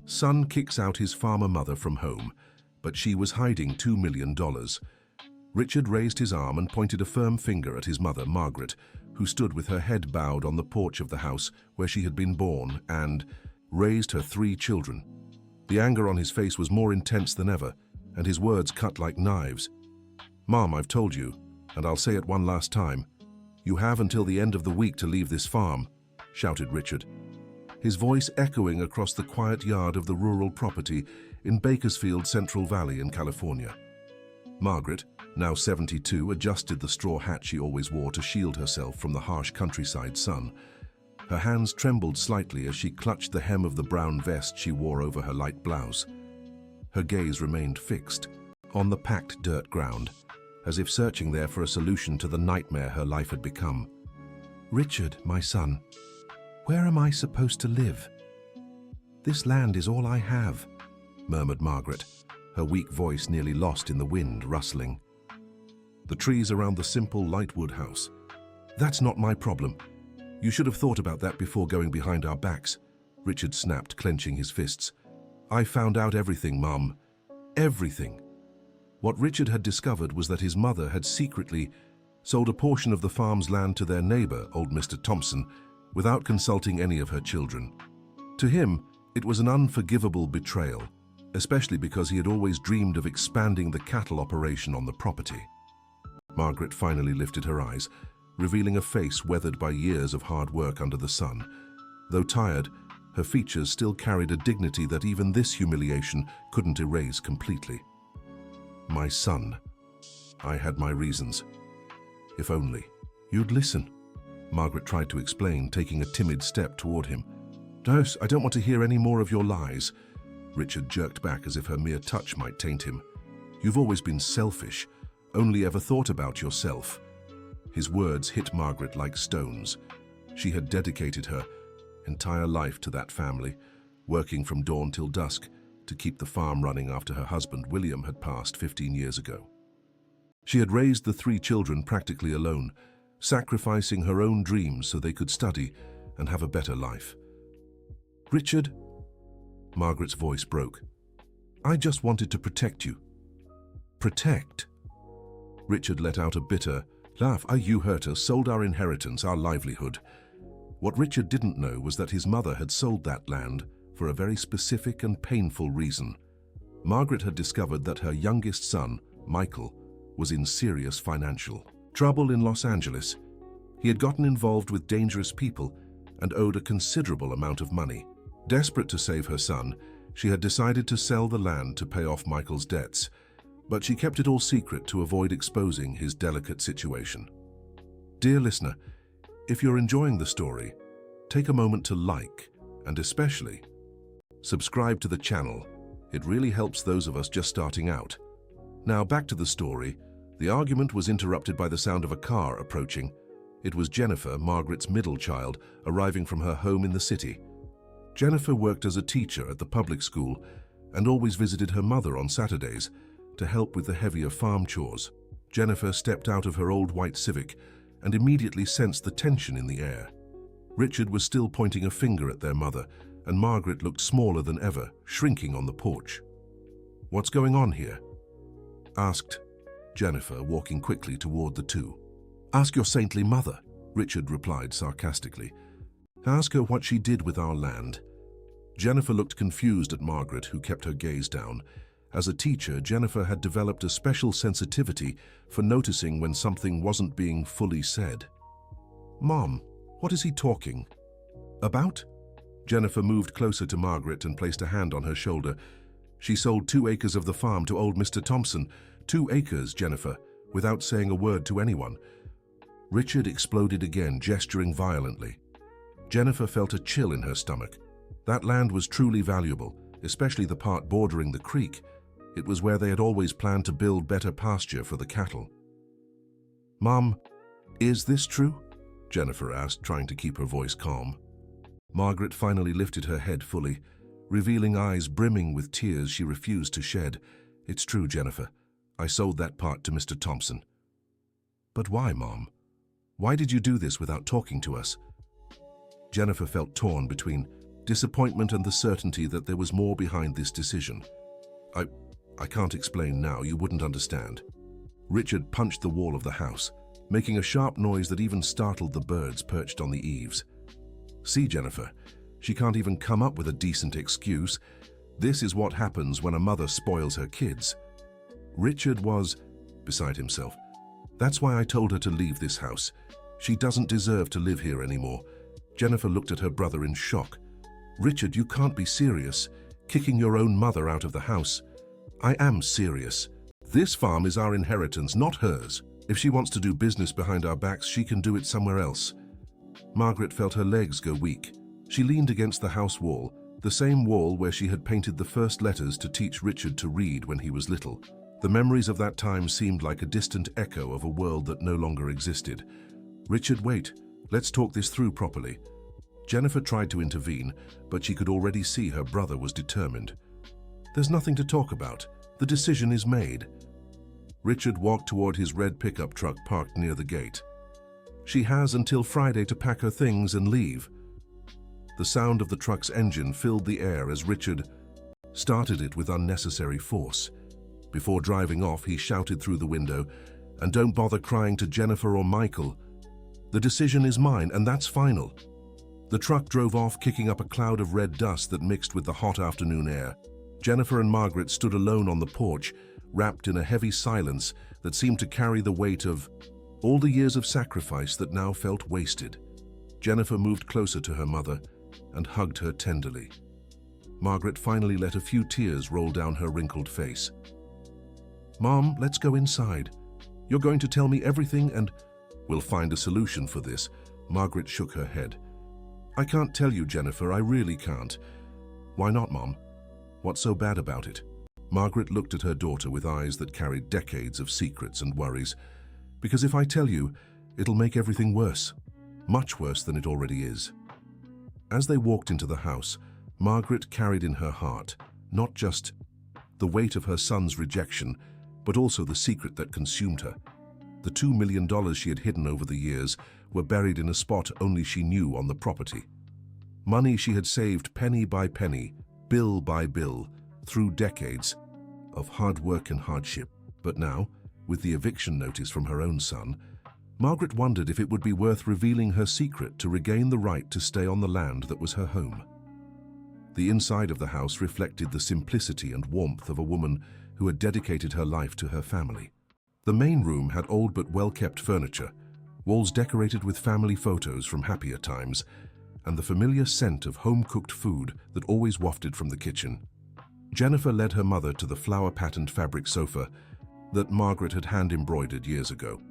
Son kicks out his farmer mother from home, but she was hiding $2 million. Richard raised his arm and pointed a firm finger at his mother, Margaret, who stood with her head bowed on the porch of the house where she had been born and raised her 3 children. The anger on his face was more intense than ever, and his words cut like knives. "Mom, I've told you, and I'll say it one last time. You have until the end of the week to leave this farm," shouted Richard, his voice echoing across the quiet yard of the rural property in Bakersfield, Central Valley in California. Margaret, now 72, adjusted the straw hat she always wore to shield herself from the harsh countryside sun. Her hands trembled slightly as she clutched the hem of the brown vest she wore over her light blouse. Her gaze remained fixed on the packed dirt ground, as if searching there for a solution to the nightmare her life had become. "Richard, my son, where am I supposed to live? This land is all I have," murmured Margaret, her weak voice nearly lost in the wind rustling. The trees around the simple light wood house. "That's not my problem. You should have thought about that before going behind our backs," Richard snapped, clenching his fists. "I found out everything, Mom. Everything." What Richard had discovered was that his mother had secretly sold a portion of the farm's land to their neighbor, old Mr. Thompson, without consulting any of her children. To him, it was an unforgivable betrayal, especially because he had always dreamed of expanding the cattle operation on the property. Margaret finally lifted her eyes, revealing a face weathered by years of hard work under the sun. Though tired, her features still carried a dignity that even this humiliation couldn't erase completely. "My son, I had my reasons. If only you'd listen," Margaret tried to explain, taking a timid step toward him. "Dos, I don't want to hear any more of your lies." Richard jerked back as if her mere touch might taint him. "You've always been selfish, only ever thought about yourself." His words hit Margaret like stones. She had dedicated her entire life to that family, working from dawn till dusk to keep the farm running after her husband, William, had passed 15 years ago. She had raised the 3 children practically alone, sacrificing her own dreams so they could study and have a better life. "Richard," Margaret's voice broke, "I just wanted to protect you." "Protect?" Richard let out a bitter laugh. "You hurt us, sold our inheritance, our livelihood." What Richard didn't know was that his mother had sold that land for a very specific and painful reason. Margaret had discovered that her youngest son, Michael, was in serious financial trouble in Los Angeles. He had gotten involved with dangerous people and owed a considerable amount of money. Desperate to save her son, she had decided to sell the land to pay off Michael's debts, but she kept it all secret to avoid exposing his delicate situation. Dear listener, if you're enjoying the story, take a moment to like and especially subscribe to the channel. It really helps those of us just starting out. Now back to the story. The argument was interrupted by the sound of a car approaching. It was Jennifer, Margaret's middle child, arriving from her home in the city. Jennifer worked as a teacher at the public school and always visited her mother on Saturdays to help with the heavier farm chores. Jennifer stepped out of her old white Civic and immediately sensed the tension in the air. Richard was still pointing a finger at their mother, and Margaret looked smaller than ever, shrinking on the porch. "What's going on here?" asked Jennifer, walking quickly toward the two. "Ask your saintly mother," Richard replied sarcastically. "Ask her what she did with our land." Jennifer looked confused at Margaret, who kept her gaze down. As a teacher, Jennifer had developed a special sensitivity for noticing when something wasn't being fully said. "Mom, what is he talking about?" Jennifer moved closer to Margaret and placed a hand on her shoulder. "She sold 2 acres of the farm to old Mr. Thompson. 2 acres, Jennifer, without saying a word to anyone." Richard exploded again, gesturing violently. Jennifer felt a chill in her stomach. That land was truly valuable, especially the part bordering the creek. It was where they had always planned to build better pasture for the cattle. "Mom, is this true?" Jennifer asked, trying to keep her voice calm. Margaret finally lifted her head fully, revealing eyes brimming with tears she refused to shed. "It's true, Jennifer. I sold that part to Mr. Thompson." "But why, Mom? Why did you do this without talking to us?" Jennifer felt torn between disappointment and the certainty that there was more behind this decision. I can't explain now, you wouldn't understand. Richard punched the wall of the house, making a sharp noise that even startled the birds perched on the eaves. See, Jennifer, she can't even come up with a decent excuse. This is what happens when a mother spoils her kids. Richard was beside himself. That's why I told her to leave this house. She doesn't deserve to live here anymore. Jennifer looked at her brother in shock. Richard, you can't be serious, kicking your own mother out of the house. I am serious. This farm is our inheritance, not hers. If she wants to do business behind our backs, she can do it somewhere else. Margaret felt her legs go weak. She leaned against the house wall, the same wall where she had painted the first letters to teach Richard to read when he was little. The memories of that time seemed like a distant echo of a world that no longer existed. Richard, wait. Let's talk this through properly. Jennifer tried to intervene, but she could already see her brother was determined. There's nothing to talk about. The decision is made. Richard walked toward his red pickup truck parked near the gate. She has until Friday to pack her things and leave. The sound of the truck's engine filled the air as Richard started it with unnecessary force. Before driving off, he shouted through the window, "And don't bother crying to Jennifer or Michael. The decision is mine, and that's final." The truck drove off, kicking up a cloud of red dust that mixed with the hot afternoon air. Jennifer and Margaret stood alone on the porch, wrapped in a heavy silence that seemed to carry the weight of all the years of sacrifice that now felt wasted. Jennifer moved closer to her mother and hugged her tenderly. Margaret finally let a few tears roll down her wrinkled face. "Mom, let's go inside. You're going to tell me everything and we'll find a solution for this." Margaret shook her head. "I can't tell you, Jennifer, I really can't." "Why not, Mom? What's so bad about it?" Margaret looked at her daughter with eyes that carried decades of secrets and worries. "Because if I tell you, it'll make everything worse. Much worse than it already is." As they walked into the house, Margaret carried in her heart not just the weight of her son's rejection, but also the secret that consumed her. The $2 million she had hidden over the years were buried in a spot only she knew on the property. Money she had saved penny by penny, bill by bill, through decades of hard work and hardship. But now, with the eviction notice from her own son, Margaret wondered if it would be worth revealing her secret to regain the right to stay on the land that was her home. The inside of the house reflected the simplicity and warmth of a woman who had dedicated her life to her family. The main room had old but well-kept furniture, walls decorated with family photos from happier times, and the familiar scent of home-cooked food that always wafted from the kitchen. Jennifer led her mother to the flower-patterned fabric sofa that Margaret had hand-embroidered years ago.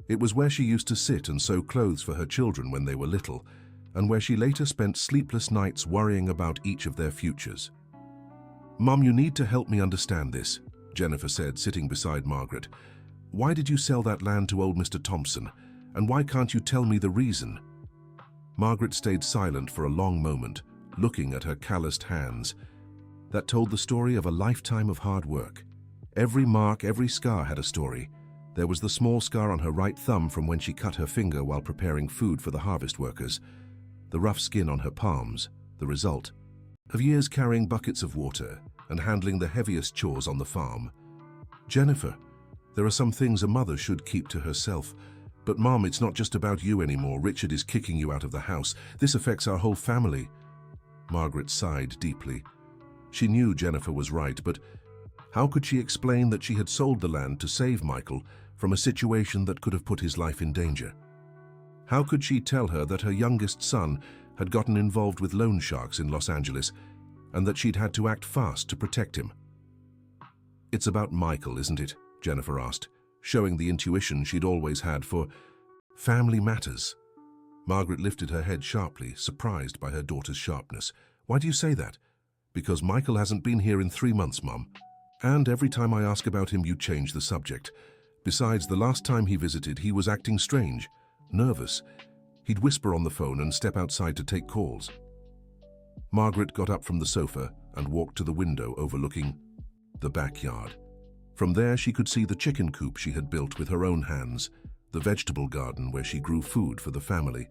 It was where she used to sit and sew clothes for her children when they were little, and where she later spent sleepless nights worrying about each of their futures. "Mom, you need to help me understand this," Jennifer said, sitting beside Margaret. "Why did you sell that land to old Mr. Thompson, and why can't you tell me the reason?" Margaret stayed silent for a long moment, looking at her calloused hands. That told the story of a lifetime of hard work. Every mark, every scar had a story. There was the small scar on her right thumb from when she cut her finger while preparing food for the harvest workers. The rough skin on her palms, the result of years carrying buckets of water and handling the heaviest chores on the farm. "Jennifer, there are some things a mother should keep to herself. But Mom, it's not just about you anymore. Richard is kicking you out of the house. This affects our whole family." Margaret sighed deeply. She knew Jennifer was right, but how could she explain that she had sold the land to save Michael from a situation that could have put his life in danger? How could she tell her that her youngest son had gotten involved with loan sharks in Los Angeles and that she'd had to act fast to protect him? "It's about Michael, isn't it?" Jennifer asked, showing the intuition she'd always had for family matters. Margaret lifted her head sharply, surprised by her daughter's sharpness. "Why do you say that?" "Because Michael hasn't been here in 3 months, Mom. And every time I ask about him, you change the subject. Besides, the last time he visited, he was acting strange, nervous. He'd whisper on the phone and step outside to take calls." Margaret got up from the sofa and walked to the window overlooking the backyard. From there, she could see the chicken coop she had built with her own hands, the vegetable garden where she grew food for the family,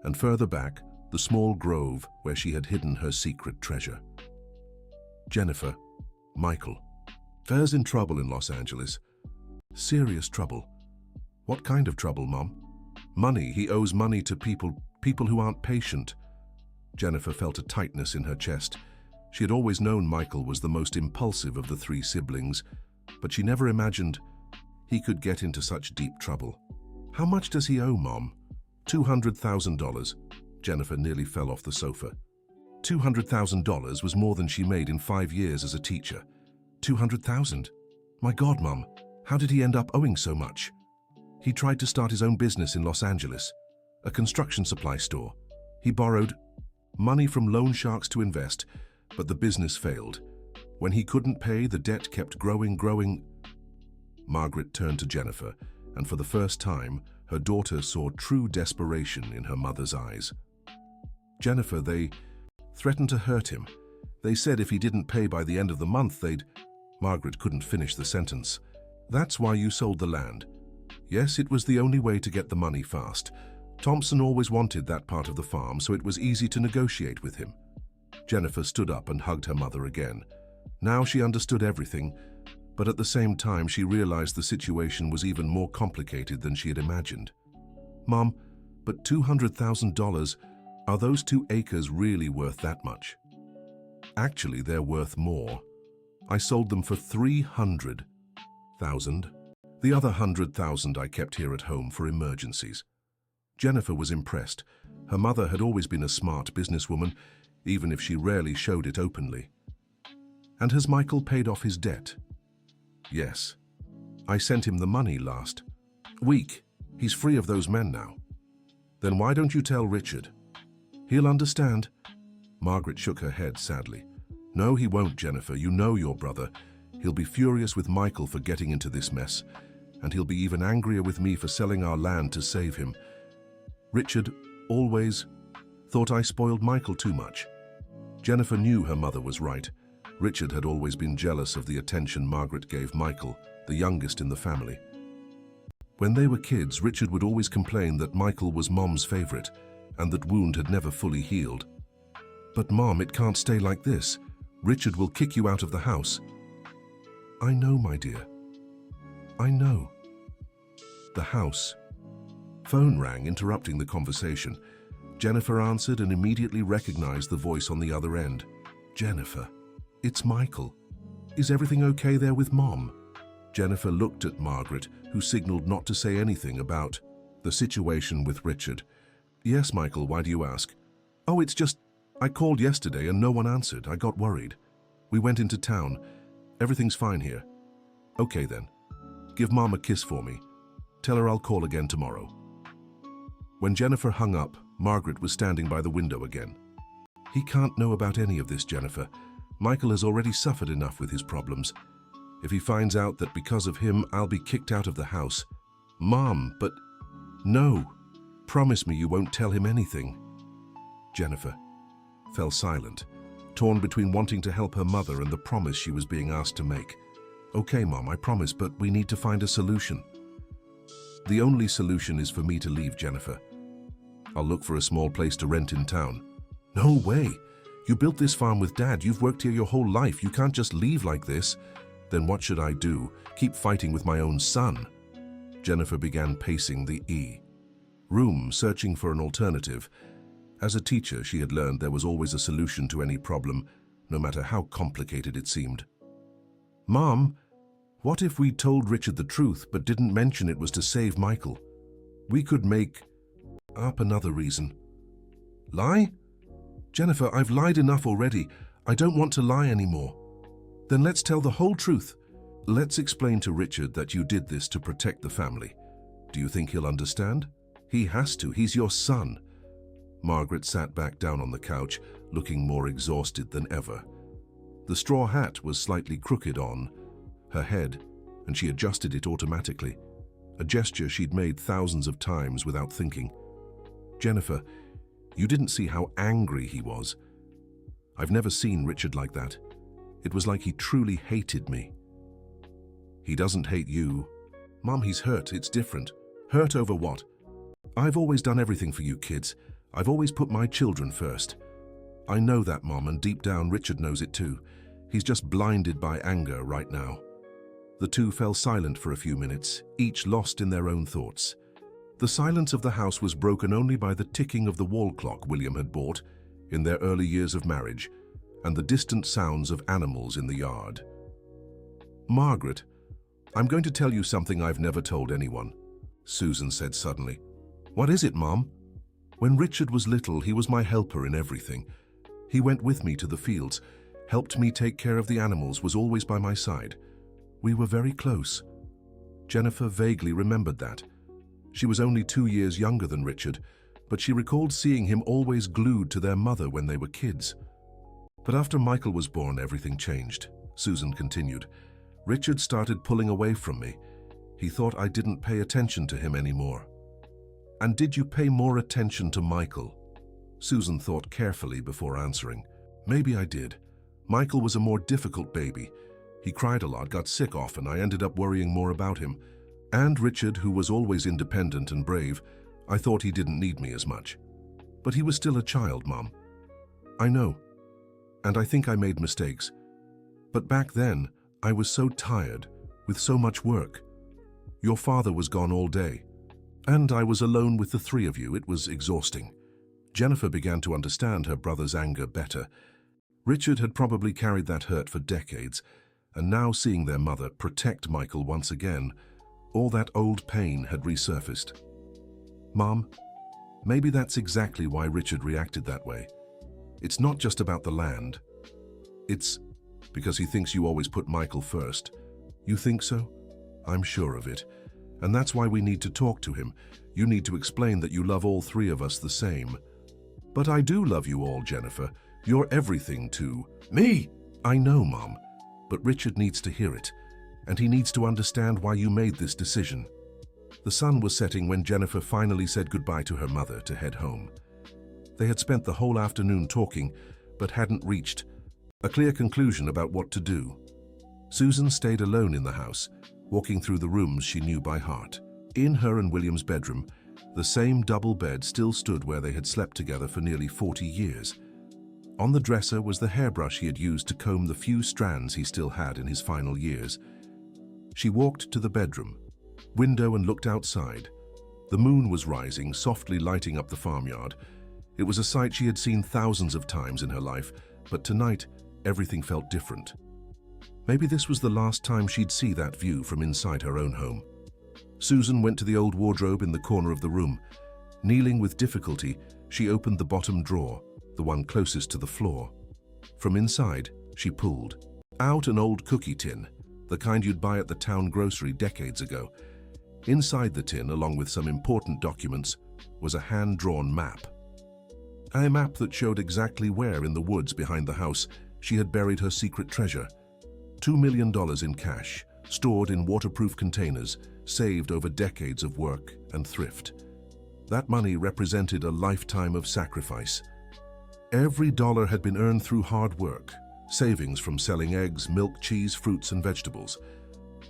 and further back, the small grove where she had hidden her secret treasure. Jennifer, Michael. Fair's in trouble in Los Angeles. Serious trouble. What kind of trouble, Mom? Money. He owes money to people who aren't patient. Jennifer felt a tightness in her chest. She had always known Michael was the most impulsive of the three siblings, but she never imagined he could get into such deep trouble. How much does he owe, Mom? $200,000. Jennifer nearly fell off the sofa. $200,000 was more than she made in 5 years as a teacher. 200,000? My God, Mom, how did he end up owing so much? He tried to start his own business in Los Angeles, a construction supply store. He borrowed money from loan sharks to invest, but the business failed. When he couldn't pay, the debt kept growing. Margaret turned to Jennifer, and for the first time, her daughter saw true desperation in her mother's eyes. Jennifer, they threatened to hurt him. They said if he didn't pay by the end of the month, they'd... Margaret couldn't finish the sentence. That's why you sold the land. Yes, it was the only way to get the money fast. Thompson always wanted that part of the farm, so it was easy to negotiate with him. Jennifer stood up and hugged her mother again. Now she understood everything, but at the same time she realized the situation was even more complicated than she had imagined. Mom, but $200,000, are those 2 acres really worth that much? Actually, they're worth more. I sold them for $300,000. The other $100,000 I kept here at home for emergencies. Jennifer was impressed. Her mother had always been a smart businesswoman, even if she rarely showed it openly. And has Michael paid off his debt? Yes. I sent him the money last week. He's free of those men now. Then why don't you tell Richard? He'll understand. Margaret shook her head sadly. No, he won't, Jennifer. You know your brother. He'll be furious with Michael for getting into this mess, and he'll be even angrier with me for selling our land to save him. Richard always thought I spoiled Michael too much. Jennifer knew her mother was right. Richard had always been jealous of the attention Margaret gave Michael, the youngest in the family. When they were kids, Richard would always complain that Michael was Mom's favorite and that wound had never fully healed. But Mom, it can't stay like this. Richard will kick you out of the house. I know, my dear. I know. The house. Phone rang, interrupting the conversation. Jennifer answered and immediately recognized the voice on the other end. Jennifer, it's Michael. Is everything okay there with Mom? Jennifer looked at Margaret, who signaled not to say anything about the situation with Richard. Yes, Michael, why do you ask? Oh, it's just, I called yesterday and no one answered. I got worried. We went into town. Everything's fine here. Okay then. Give Mom a kiss for me. Tell her I'll call again tomorrow. When Jennifer hung up, Margaret was standing by the window again. He can't know about any of this, Jennifer. Michael has already suffered enough with his problems. If he finds out that because of him, I'll be kicked out of the house. Mom, but... No. Promise me you won't tell him anything. Jennifer fell silent, torn between wanting to help her mother and the promise she was being asked to make. Okay, Mom, I promise, but we need to find a solution. The only solution is for me to leave, Jennifer. I'll look for a small place to rent in town. No way. You built this farm with Dad. You've worked here your whole life. You can't just leave like this. Then what should I do? Keep fighting with my own son? Jennifer began pacing the room, searching for an alternative. As a teacher, she had learned there was always a solution to any problem, no matter how complicated it seemed. Mom, what if we told Richard the truth but didn't mention it was to save Michael? We could make up another reason. Lie? Jennifer, I've lied enough already. I don't want to lie anymore. Then let's tell the whole truth. Let's explain to Richard that you did this to protect the family. Do you think he'll understand? He has to. He's your son. Margaret sat back down on the couch, looking more exhausted than ever. The straw hat was slightly crooked on her head, and she adjusted it automatically, a gesture she'd made thousands of times without thinking. Jennifer, you didn't see how angry he was. I've never seen Richard like that. It was like he truly hated me. He doesn't hate you. Mom, he's hurt. It's different. Hurt over what? I've always done everything for you kids. I've always put my children first. I know that, Mom, and deep down Richard knows it too. He's just blinded by anger right now. The two fell silent for a few minutes, each lost in their own thoughts. The silence of the house was broken only by the ticking of the wall clock William had bought in their early years of marriage and the distant sounds of animals in the yard. "Margaret, I'm going to tell you something I've never told anyone," Susan said suddenly. "What is it, Mom?" "When Richard was little, he was my helper in everything. He went with me to the fields, helped me take care of the animals, was always by my side. We were very close." Jennifer vaguely remembered that. She was only 2 years younger than Richard, but she recalled seeing him always glued to their mother when they were kids. "But after Michael was born, everything changed," Susan continued. "Richard started pulling away from me. He thought I didn't pay attention to him anymore." "And did you pay more attention to Michael?" Susan thought carefully before answering. "Maybe I did. Michael was a more difficult baby. He cried a lot, got sick often. I ended up worrying more about him. And Richard, who was always independent and brave, I thought he didn't need me as much. But he was still a child, Mom." "I know. And I think I made mistakes. But back then, I was so tired, with so much work. Your father was gone all day. And I was alone with the three of you. It was exhausting." Jennifer began to understand her brother's anger better. Richard had probably carried that hurt for decades, and now seeing their mother protect Michael once again, all that old pain had resurfaced. "Mom, maybe that's exactly why Richard reacted that way. It's not just about the land. It's because he thinks you always put Michael first." "You think so?" "I'm sure of it. And that's why we need to talk to him. You need to explain that you love all three of us the same." "But I do love you all, Jennifer. You're everything to me." "I know, Mom, but Richard needs to hear it, and he needs to understand why you made this decision." The sun was setting when Jennifer finally said goodbye to her mother to head home. They had spent the whole afternoon talking, but hadn't reached a clear conclusion about what to do. Susan stayed alone in the house, walking through the rooms she knew by heart. In her and William's bedroom, the same double bed still stood where they had slept together for nearly 40 years. On the dresser was the hairbrush he had used to comb the few strands he still had in his final years. She walked to the bedroom window and looked outside. The moon was rising, softly lighting up the farmyard. It was a sight she had seen thousands of times in her life, but tonight everything felt different. Maybe this was the last time she'd see that view from inside her own home. Susan went to the old wardrobe in the corner of the room. Kneeling with difficulty, she opened the bottom drawer, the one closest to the floor. From inside, she pulled out an old cookie tin, the kind you'd buy at the town grocery decades ago. Inside the tin, along with some important documents, was a hand-drawn map. A map that showed exactly where in the woods behind the house she had buried her secret treasure. $2 million in cash, stored in waterproof containers, saved over decades of work and thrift. That money represented a lifetime of sacrifice. Every dollar had been earned through hard work, savings from selling eggs, milk, cheese, fruits, and vegetables.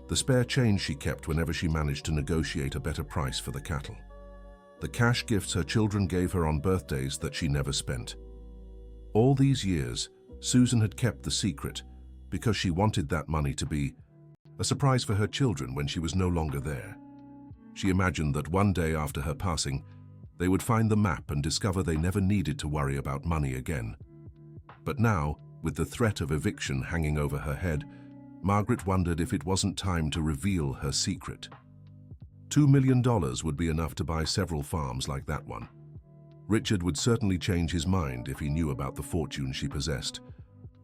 The spare change she kept whenever she managed to negotiate a better price for the cattle. The cash gifts her children gave her on birthdays that she never spent. All these years, Susan had kept the secret because she wanted that money to be a surprise for her children when she was no longer there. She imagined that one day after her passing, they would find the map and discover they never needed to worry about money again. But now, with the threat of eviction hanging over her head, Margaret wondered if it wasn't time to reveal her secret. $2 million would be enough to buy several farms like that one. Richard would certainly change his mind if he knew about the fortune she possessed.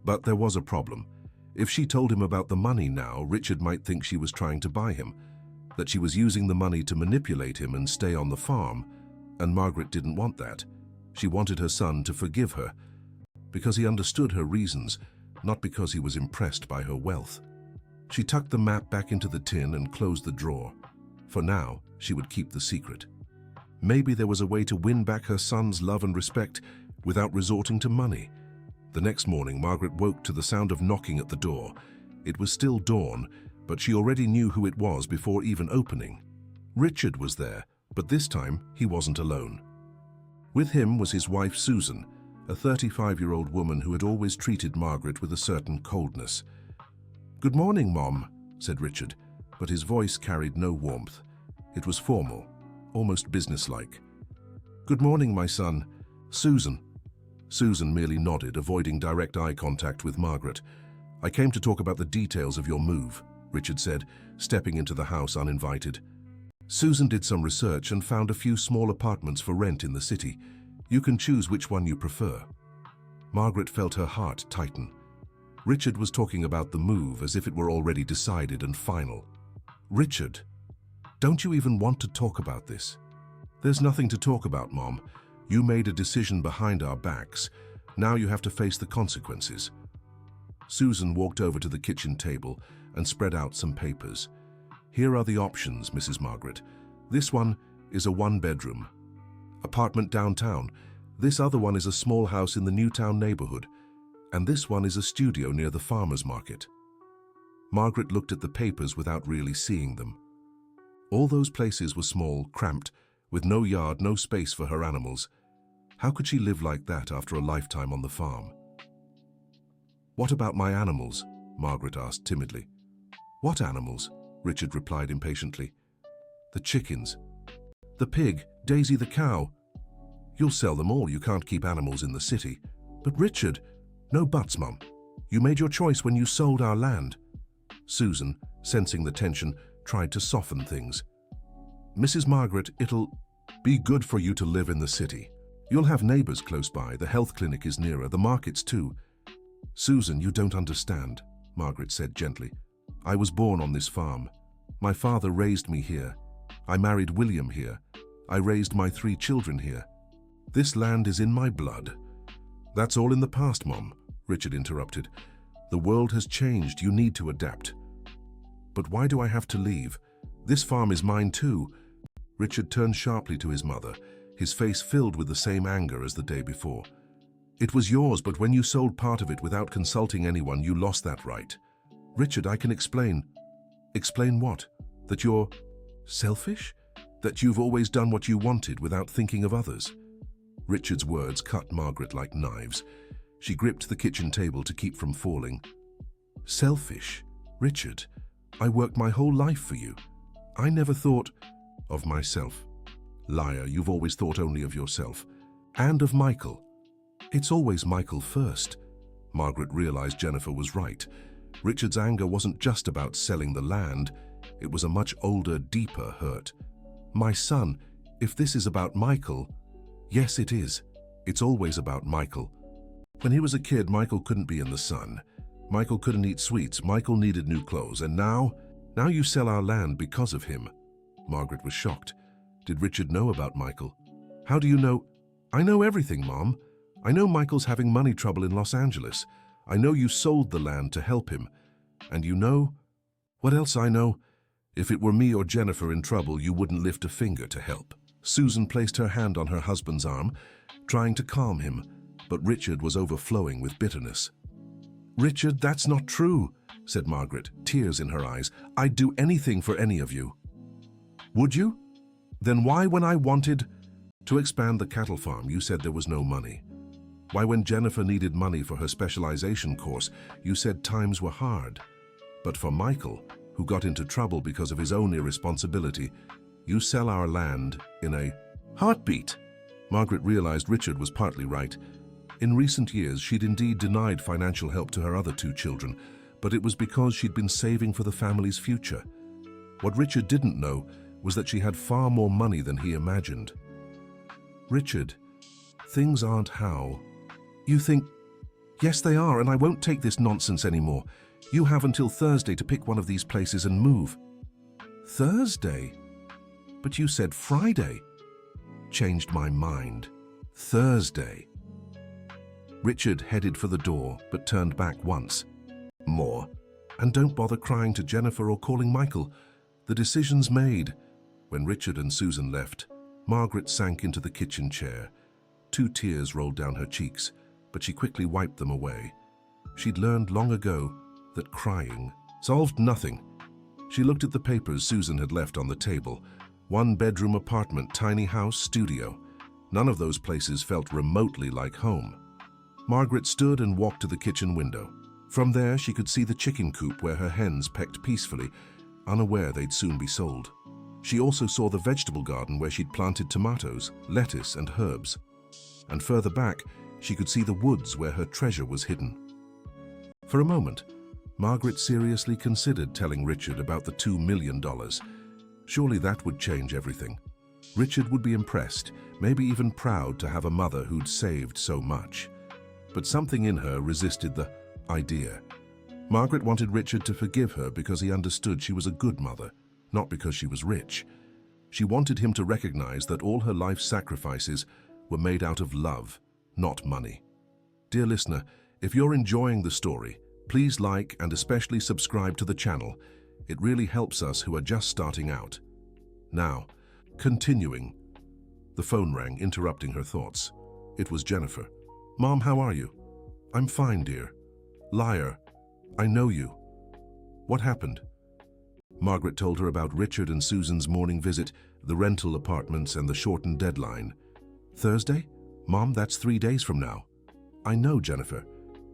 But there was a problem. If she told him about the money now, Richard might think she was trying to buy him, that she was using the money to manipulate him and stay on the farm, and Margaret didn't want that. She wanted her son to forgive her, because he understood her reasons, not because he was impressed by her wealth. She tucked the map back into the tin and closed the drawer. For now, she would keep the secret. Maybe there was a way to win back her son's love and respect without resorting to money. The next morning, Margaret woke to the sound of knocking at the door. It was still dawn, but she already knew who it was before even opening. Richard was there, but this time he wasn't alone. With him was his wife Susan, a 35-year-old woman who had always treated Margaret with a certain coldness. "Good morning, Mom," said Richard, but his voice carried no warmth. It was formal, almost businesslike. "Good morning, my son. Susan." Susan merely nodded, avoiding direct eye contact with Margaret. "I came to talk about the details of your move," Richard said, stepping into the house uninvited. Susan did some research and found a few small apartments for rent in the city. You can choose which one you prefer. Margaret felt her heart tighten. Richard was talking about the move as if it were already decided and final. "Richard, don't you even want to talk about this?" "There's nothing to talk about, Mom. You made a decision behind our backs. Now you have to face the consequences." Susan walked over to the kitchen table and spread out some papers. "Here are the options, Mrs. Margaret. This one is a one-bedroom apartment downtown. This other one is a small house in the Newtown neighborhood. And this one is a studio near the farmer's market." Margaret looked at the papers without really seeing them. All those places were small, cramped, with no yard, no space for her animals. How could she live like that after a lifetime on the farm? "What about my animals?" Margaret asked timidly. "What animals?" Richard replied impatiently. "The chickens. The pig, Daisy the cow. You'll sell them all. You can't keep animals in the city." "But Richard—" "No buts, Mum. You made your choice when you sold our land." Susan, sensing the tension, tried to soften things. "Mrs. Margaret, it'll be good for you to live in the city. You'll have neighbors close by. The health clinic is nearer, the markets too." "Susan, you don't understand," Margaret said gently. "I was born on this farm. My father raised me here. I married William here. I raised my 3 children here. This land is in my blood." "That's all in the past, Mom," Richard interrupted. "The world has changed. You need to adapt." "But why do I have to leave? This farm is mine too." Richard turned sharply to his mother, his face filled with the same anger as the day before. "It was yours, but when you sold part of it without consulting anyone, you lost that right." "Richard, I can explain." "Explain what? That you're selfish? That you've always done what you wanted without thinking of others?" Richard's words cut Margaret like knives. She gripped the kitchen table to keep from falling. "Selfish? Richard, I worked my whole life for you. I never thought of myself." "Liar, you've always thought only of yourself. And of Michael." "It's always Michael first." Margaret realized Jennifer was right. Richard's anger wasn't just about selling the land. It was a much older, deeper hurt. "My son, if this is about Michael—" "Yes, it is. It's always about Michael. When he was a kid, Michael couldn't be in the sun. Michael couldn't eat sweets. Michael needed new clothes. And now you sell our land because of him." Margaret was shocked. Did Richard know about Michael? "How do you know?" "I know everything, Mom. I know Michael's having money trouble in Los Angeles. I know you sold the land to help him. And you know—" "What else I know? If it were me or Jennifer in trouble, you wouldn't lift a finger to help." Susan placed her hand on her husband's arm, trying to calm him, but Richard was overflowing with bitterness. "Richard, that's not true," said Margaret, tears in her eyes. "I'd do anything for any of you." "Would you? Then why, when I wanted to expand the cattle farm, you said there was no money? Why, when Jennifer needed money for her specialization course, you said times were hard? But for Michael, who got into trouble because of his own irresponsibility, you sell our land in a heartbeat." Margaret realized Richard was partly right. In recent years, she'd indeed denied financial help to her other 2 children, but it was because she'd been saving for the family's future. What Richard didn't know was that she had far more money than he imagined. "Richard, things aren't how you think." "Yes, they are, and I won't take this nonsense anymore. You have until Thursday to pick one of these places and move." "Thursday? But you said Friday." "Changed my mind. Thursday." Richard headed for the door, but turned back once more. "And don't bother crying to Jennifer or calling Michael. The decision's made." When Richard and Susan left, Margaret sank into the kitchen chair. 2 tears rolled down her cheeks, but she quickly wiped them away. She'd learned long ago that crying solved nothing. She looked at the papers Susan had left on the table. 1-bedroom apartment, tiny house, studio. None of those places felt remotely like home. Margaret stood and walked to the kitchen window. From there, she could see the chicken coop where her hens pecked peacefully, unaware they'd soon be sold. She also saw the vegetable garden where she'd planted tomatoes, lettuce, and herbs. And further back, she could see the woods where her treasure was hidden. For a moment, Margaret seriously considered telling Richard about the $2 million. Surely that would change everything. Richard would be impressed, maybe even proud to have a mother who'd saved so much. But something in her resisted the idea. Margaret wanted Richard to forgive her because he understood she was a good mother, not because she was rich. She wanted him to recognize that all her life's sacrifices were made out of love, not money. Dear listener, if you're enjoying the story, please like and especially subscribe to the channel. It really helps us who are just starting out. Now, continuing. The phone rang, interrupting her thoughts. It was Jennifer. "Mom, how are you?" "I'm fine, dear." "Liar. I know you." "What happened?" Margaret told her about Richard and Susan's morning visit, the rental apartments, and the shortened deadline. "Thursday? Mom, that's 3 days from now." "I know, Jennifer.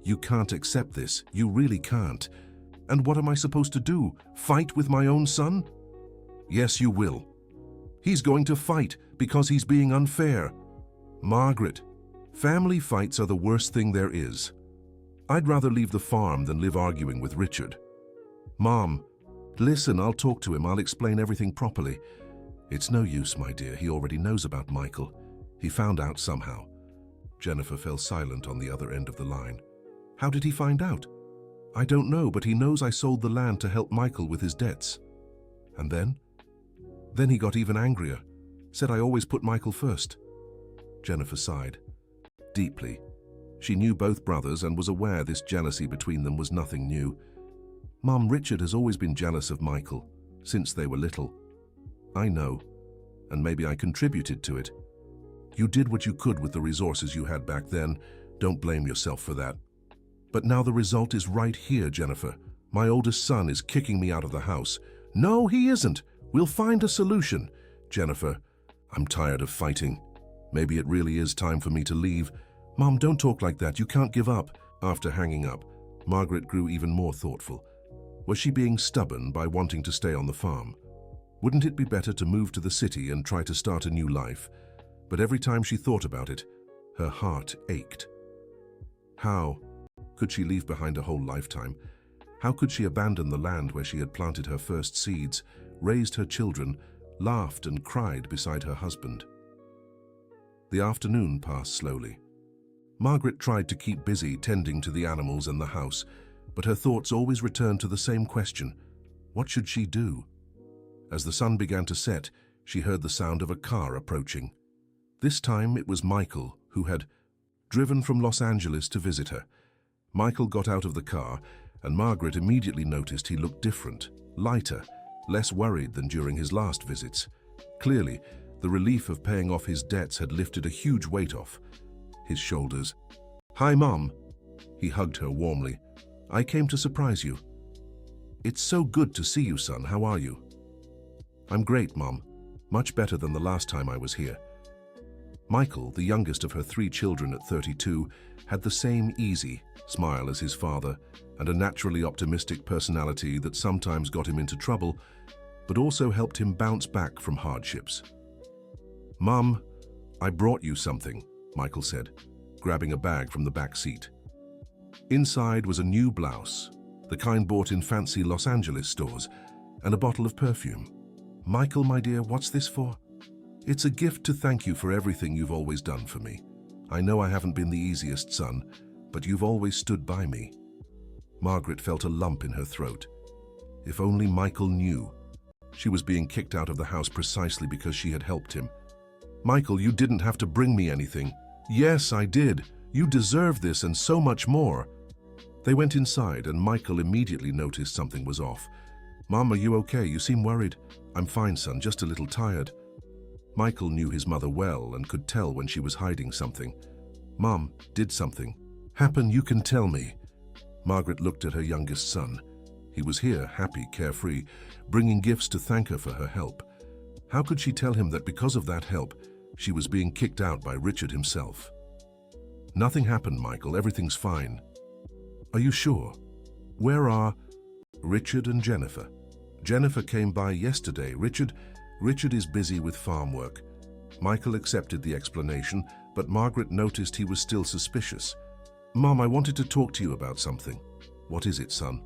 You can't accept this. You really can't. And what am I supposed to do? Fight with my own son?" "Yes, you will. He's going to fight because he's being unfair." "Margaret, family fights are the worst thing there is. I'd rather leave the farm than live arguing with Richard." "Mom, listen, I'll talk to him. I'll explain everything properly." "It's no use, my dear. He already knows about Michael. He found out somehow." Jennifer fell silent on the other end of the line. "How did he find out?" "I don't know, but he knows I sold the land to help Michael with his debts." "And then?" "Then he got even angrier. Said I always put Michael first." Jennifer sighed. Deeply. She knew both brothers and was aware this jealousy between them was nothing new. "Mom, Richard has always been jealous of Michael, since they were little." "I know, and maybe I contributed to it." "You did what you could with the resources you had back then. Don't blame yourself for that." "But now the result is right here, Jennifer. My oldest son is kicking me out of the house." "No, he isn't. We'll find a solution." "Jennifer, I'm tired of fighting. Maybe it really is time for me to leave." "Mom, don't talk like that. You can't give up." After hanging up, Margaret grew even more thoughtful. Was she being stubborn by wanting to stay on the farm? Wouldn't it be better to move to the city and try to start a new life? But every time she thought about it, her heart ached. How could she leave behind a whole lifetime? How could she abandon the land where she had planted her first seeds, raised her children, laughed and cried beside her husband? The afternoon passed slowly. Margaret tried to keep busy tending to the animals and the house, but her thoughts always returned to the same question: what should she do? As the sun began to set, she heard the sound of a car approaching. This time it was Michael, who had driven from Los Angeles to visit her. Michael got out of the car, and Margaret immediately noticed he looked different, lighter, less worried than during his last visits. Clearly, the relief of paying off his debts had lifted a huge weight off his shoulders. "Hi, Mom." He hugged her warmly. "I came to surprise you." "It's so good to see you, son. How are you?" "I'm great, Mom. Much better than the last time I was here." Michael, the youngest of her 3 children at 32, had the same easy smile as his father and a naturally optimistic personality that sometimes got him into trouble, but also helped him bounce back from hardships. "Mom, I brought you something," Michael said, grabbing a bag from the back seat. Inside was a new blouse, the kind bought in fancy Los Angeles stores, and a bottle of perfume. "Michael, my dear, what's this for?" "It's a gift to thank you for everything you've always done for me. I know I haven't been the easiest son, but you've always stood by me." Margaret felt a lump in her throat. If only Michael knew. She was being kicked out of the house precisely because she had helped him. "Michael, you didn't have to bring me anything." "Yes, I did. You deserve this and so much more." They went inside, and Michael immediately noticed something was off. "Mom, are you okay? You seem worried." "I'm fine, son, just a little tired." Michael knew his mother well and could tell when she was hiding something. "Mom, did something happen? You can tell me." Margaret looked at her youngest son. He was here, happy, carefree, bringing gifts to thank her for her help. How could she tell him that because of that help, She was being kicked out by Richard himself. Nothing happened, Michael. Everything's fine. Are you sure? Where are Richard and Jennifer? Jennifer came by yesterday. Richard is busy with farm work. Michael accepted the explanation, but Margaret noticed he was still suspicious. Mom, I wanted to talk to you about something. What is it, son?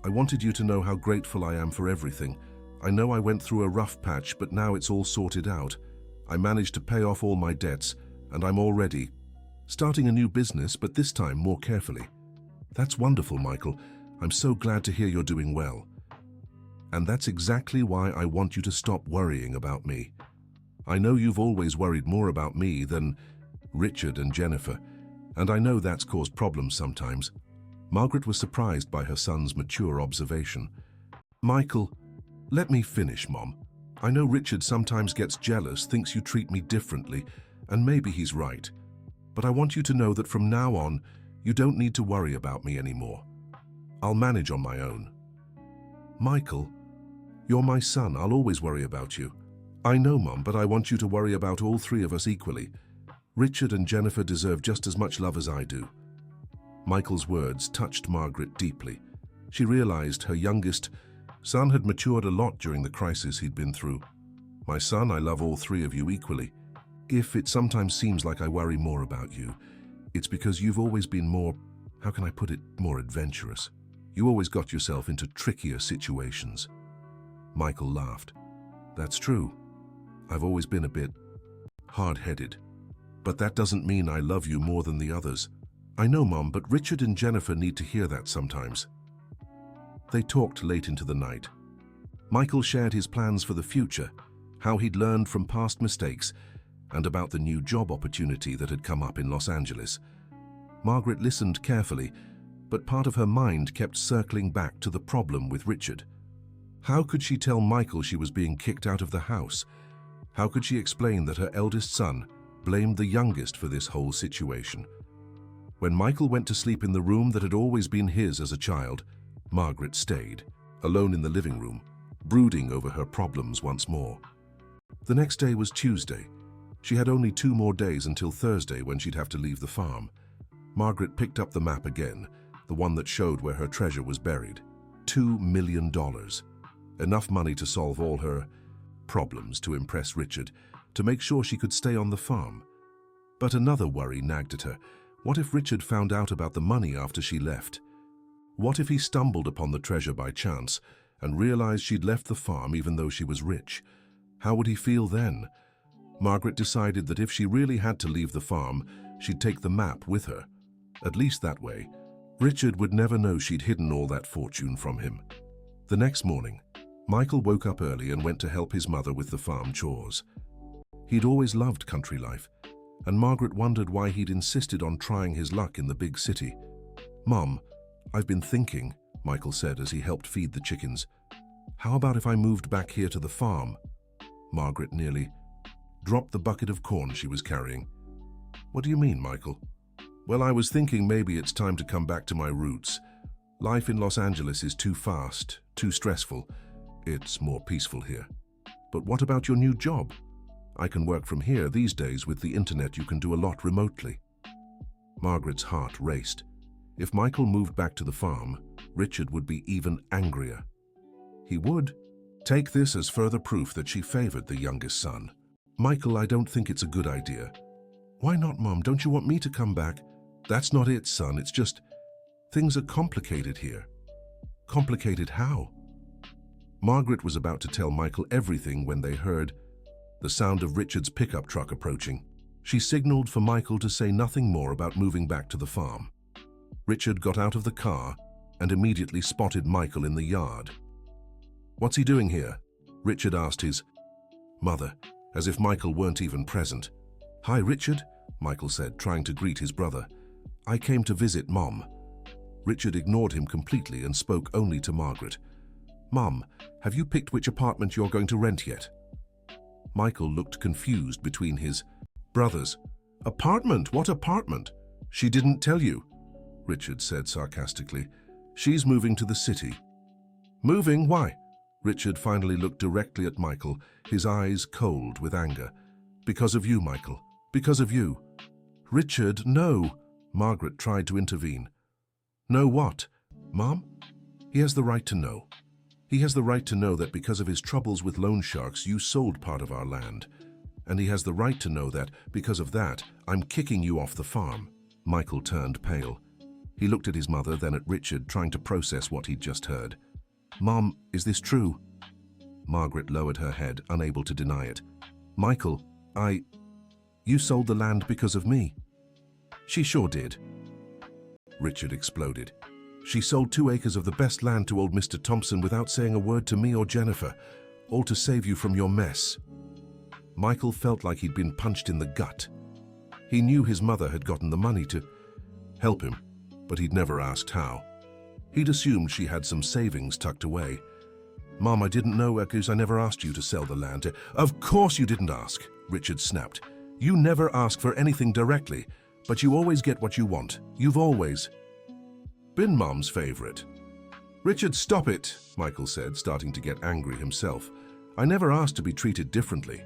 I wanted you to know how grateful I am for everything. I know I went through a rough patch, but now it's all sorted out. I managed to pay off all my debts, and I'm all ready. Starting a new business, but this time more carefully. That's wonderful, Michael. I'm so glad to hear you're doing well. And that's exactly why I want you to stop worrying about me. I know you've always worried more about me than Richard and Jennifer, and I know that's caused problems sometimes. Margaret was surprised by her son's mature observation. Michael, let me finish, Mom. I know Richard sometimes gets jealous, thinks you treat me differently, and maybe he's right. But I want you to know that from now on, you don't need to worry about me anymore. I'll manage on my own. Michael, you're my son. I'll always worry about you. I know, Mom, but I want you to worry about all three of us equally. Richard and Jennifer deserve just as much love as I do. Michael's words touched Margaret deeply. She realized her youngest son had matured a lot during the crisis he'd been through. My son, I love all three of you equally. If it sometimes seems like I worry more about you, it's because you've always been more, how can I put it, more adventurous. You always got yourself into trickier situations. Michael laughed. That's true. I've always been a bit hard-headed. But that doesn't mean I love you more than the others. I know, Mom, but Richard and Jennifer need to hear that sometimes. They talked late into the night. Michael shared his plans for the future, how he'd learned from past mistakes, and about the new job opportunity that had come up in Los Angeles. Margaret listened carefully, but part of her mind kept circling back to the problem with Richard. How could she tell Michael she was being kicked out of the house? How could she explain that her eldest son blamed the youngest for this whole situation? When Michael went to sleep in the room that had always been his as a child, Margaret stayed, alone in the living room, brooding over her problems once more. The next day was Tuesday. She had only 2 more days until Thursday when she'd have to leave the farm. Margaret picked up the map again, the one that showed where her treasure was buried. $2 million. Enough money to solve all her problems, to impress Richard, to make sure she could stay on the farm. But another worry nagged at her. What if Richard found out about the money after she left? What if he stumbled upon the treasure by chance and realized she'd left the farm even though she was rich? How would he feel then? Margaret decided that if she really had to leave the farm, she'd take the map with her. At least that way, Richard would never know she'd hidden all that fortune from him. The next morning, Michael woke up early and went to help his mother with the farm chores. He'd always loved country life, and Margaret wondered why he'd insisted on trying his luck in the big city. "Mom, I've been thinking," Michael said as he helped feed the chickens. "How about if I moved back here to the farm?" Margaret nearly dropped the bucket of corn she was carrying. "What do you mean, Michael?" "Well, I was thinking maybe it's time to come back to my roots. Life in Los Angeles is too fast, too stressful. It's more peaceful here." "But what about your new job?" "I can work from here. These days, with the internet, you can do a lot remotely." Margaret's heart raced. If Michael moved back to the farm, Richard would be even angrier. He would. Take this as further proof that she favored the youngest son. "Michael, I don't think it's a good idea." "Why not, Mom? Don't you want me to come back?" "That's not it, son. It's just, things are complicated here." "Complicated how?" Margaret was about to tell Michael everything when they heard the sound of Richard's pickup truck approaching. She signaled for Michael to say nothing more about moving back to the farm. Richard got out of the car and immediately spotted Michael in the yard. "What's he doing here?" Richard asked his mother, as if Michael weren't even present. "Hi, Richard," Michael said, trying to greet his brother. "I came to visit Mom." Richard ignored him completely and spoke only to Margaret. "Mom, have you picked which apartment you're going to rent yet?" Michael looked confused between his brothers. "Apartment? What apartment? She didn't tell you," Richard said sarcastically. "She's moving to the city." "Moving? Why?" Richard finally looked directly at Michael, his eyes cold with anger. Because of you, Michael. Because of you. Richard, no. Margaret tried to intervene. Know what? Mom? He has the right to know. He has the right to know that because of his troubles with loan sharks, you sold part of our land. And he has the right to know that, because of that, I'm kicking you off the farm. Michael turned pale. He looked at his mother, then at Richard, trying to process what he'd just heard. Mom, is this true? Margaret lowered her head, unable to deny it. Michael, You sold the land because of me. She sure did. Richard exploded. She sold 2 acres of the best land to old Mr. Thompson without saying a word to me or Jennifer, all to save you from your mess. Michael felt like he'd been punched in the gut. He knew his mother had gotten the money to help him, but he'd never asked how. He'd assumed she had some savings tucked away. Mom, I didn't know because I never asked you to sell the land. Of course you didn't ask, Richard snapped. You never ask for anything directly, but you always get what you want. You've always been Mom's favorite. Richard, stop it, Michael said, starting to get angry himself. I never asked to be treated differently.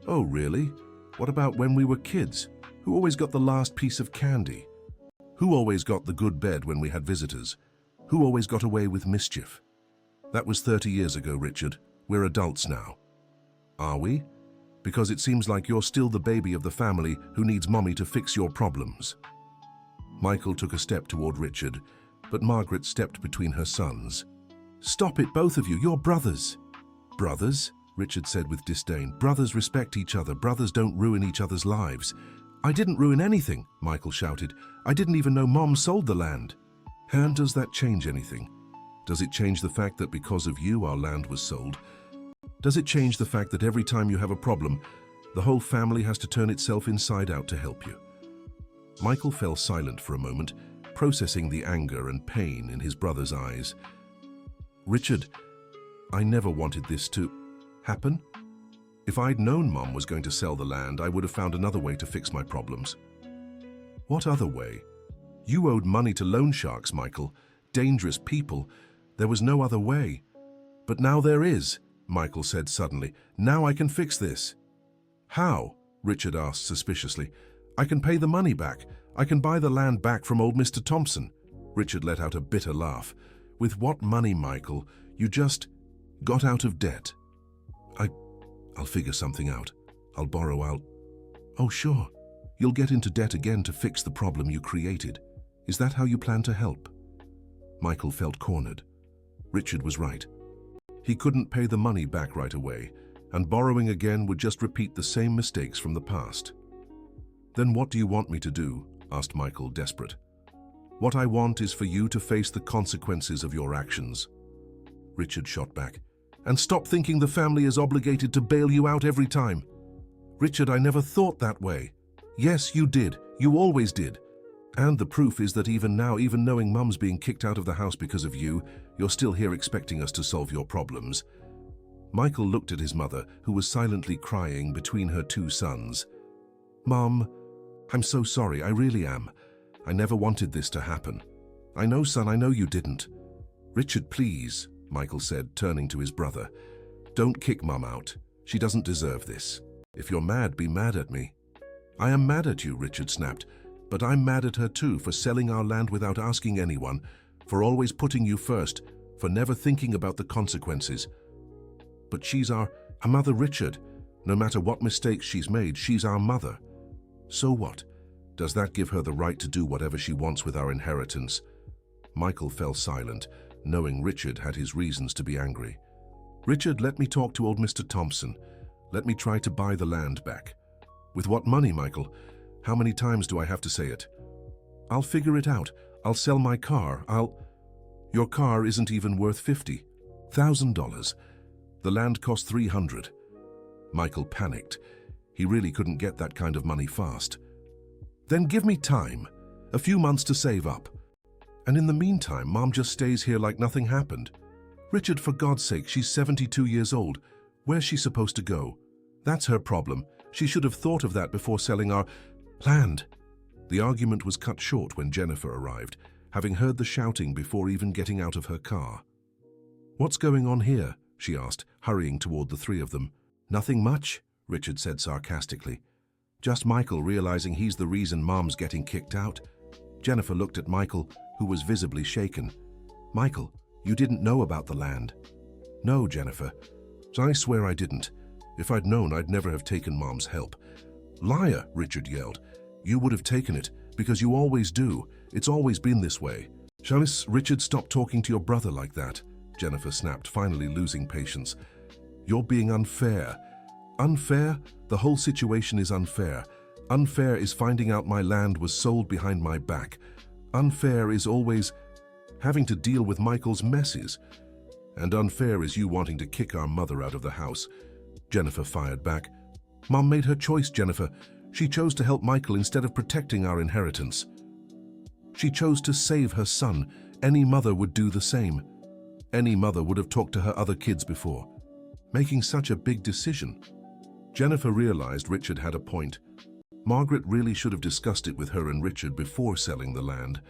Oh, really? What about when we were kids? Who always got the last piece of candy? Who always got the good bed when we had visitors? Who always got away with mischief? That was 30 years ago, Richard. We're adults now. Are we? Because it seems like you're still the baby of the family who needs Mommy to fix your problems. Michael took a step toward Richard, but Margaret stepped between her sons. Stop it, both of you. You're brothers. Brothers? Richard said with disdain. Brothers respect each other. Brothers don't ruin each other's lives. I didn't ruin anything, Michael shouted. I didn't even know Mom sold the land. And does that change anything? Does it change the fact that because of you our land was sold? Does it change the fact that every time you have a problem, the whole family has to turn itself inside out to help you? Michael fell silent for a moment, processing the anger and pain in his brother's eyes. Richard, I never wanted this to happen. If I'd known Mom was going to sell the land, I would have found another way to fix my problems. What other way? You owed money to loan sharks, Michael. Dangerous people. There was no other way. But now there is, Michael said suddenly. Now I can fix this. How? Richard asked suspiciously. I can pay the money back. I can buy the land back from old Mr. Thompson. Richard let out a bitter laugh. With what money, Michael? You just got out of debt. I'll figure something out. I'll borrow. Oh, sure. You'll get into debt again to fix the problem you created. Is that how you plan to help? Michael felt cornered. Richard was right. He couldn't pay the money back right away, and borrowing again would just repeat the same mistakes from the past. Then what do you want me to do? Asked Michael, desperate. What I want is for you to face the consequences of your actions. Richard shot back. And stop thinking the family is obligated to bail you out every time. Richard, I never thought that way. Yes, you did. You always did. And the proof is that even now, even knowing Mum's being kicked out of the house because of you, you're still here expecting us to solve your problems. Michael looked at his mother, who was silently crying between her 2 sons. Mum, I'm so sorry, I really am. I never wanted this to happen. I know, son, I know you didn't. Richard, please, Michael said, turning to his brother. Don't kick Mum out. She doesn't deserve this. If you're mad, be mad at me. I am mad at you, Richard snapped. But I'm mad at her too for selling our land without asking anyone, for always putting you first, for never thinking about the consequences. But she's our mother, Richard. No matter what mistakes she's made, she's our mother. So what? Does that give her the right to do whatever she wants with our inheritance? Michael fell silent, knowing Richard had his reasons to be angry. Richard, let me talk to old Mr. Thompson. Let me try to buy the land back. With what money, Michael? How many times do I have to say it? I'll figure it out. I'll sell my car. Your car isn't even worth $50,000. The land cost $300,000. Michael panicked. He really couldn't get that kind of money fast. Then give me time. A few months to save up. And in the meantime, Mom just stays here like nothing happened. Richard, for God's sake, she's 72 years old. Where's she supposed to go? That's her problem. She should have thought of that before selling our land. The argument was cut short when Jennifer arrived, having heard the shouting before even getting out of her car. What's going on here? She asked, hurrying toward the 3 of them. Nothing much, Richard said sarcastically. Just Michael realizing he's the reason Mom's getting kicked out. Jennifer looked at Michael, who was visibly shaken. Michael, you didn't know about the land. No, Jennifer. I swear I didn't. If I'd known, I'd never have taken Mom's help. Liar, Richard yelled. You would have taken it, because you always do. It's always been this way. Richard, stop talking to your brother like that, Jennifer snapped, finally losing patience. You're being unfair. Unfair? The whole situation is unfair. Unfair is finding out my land was sold behind my back. Unfair is always having to deal with Michael's messes. And unfair is you wanting to kick our mother out of the house. Jennifer fired back. Mom made her choice, Jennifer. She chose to help Michael instead of protecting our inheritance. She chose to save her son. Any mother would do the same. Any mother would have talked to her other kids before. Making such a big decision. Jennifer realized Richard had a point. Margaret really should have discussed it with her and Richard before selling the land.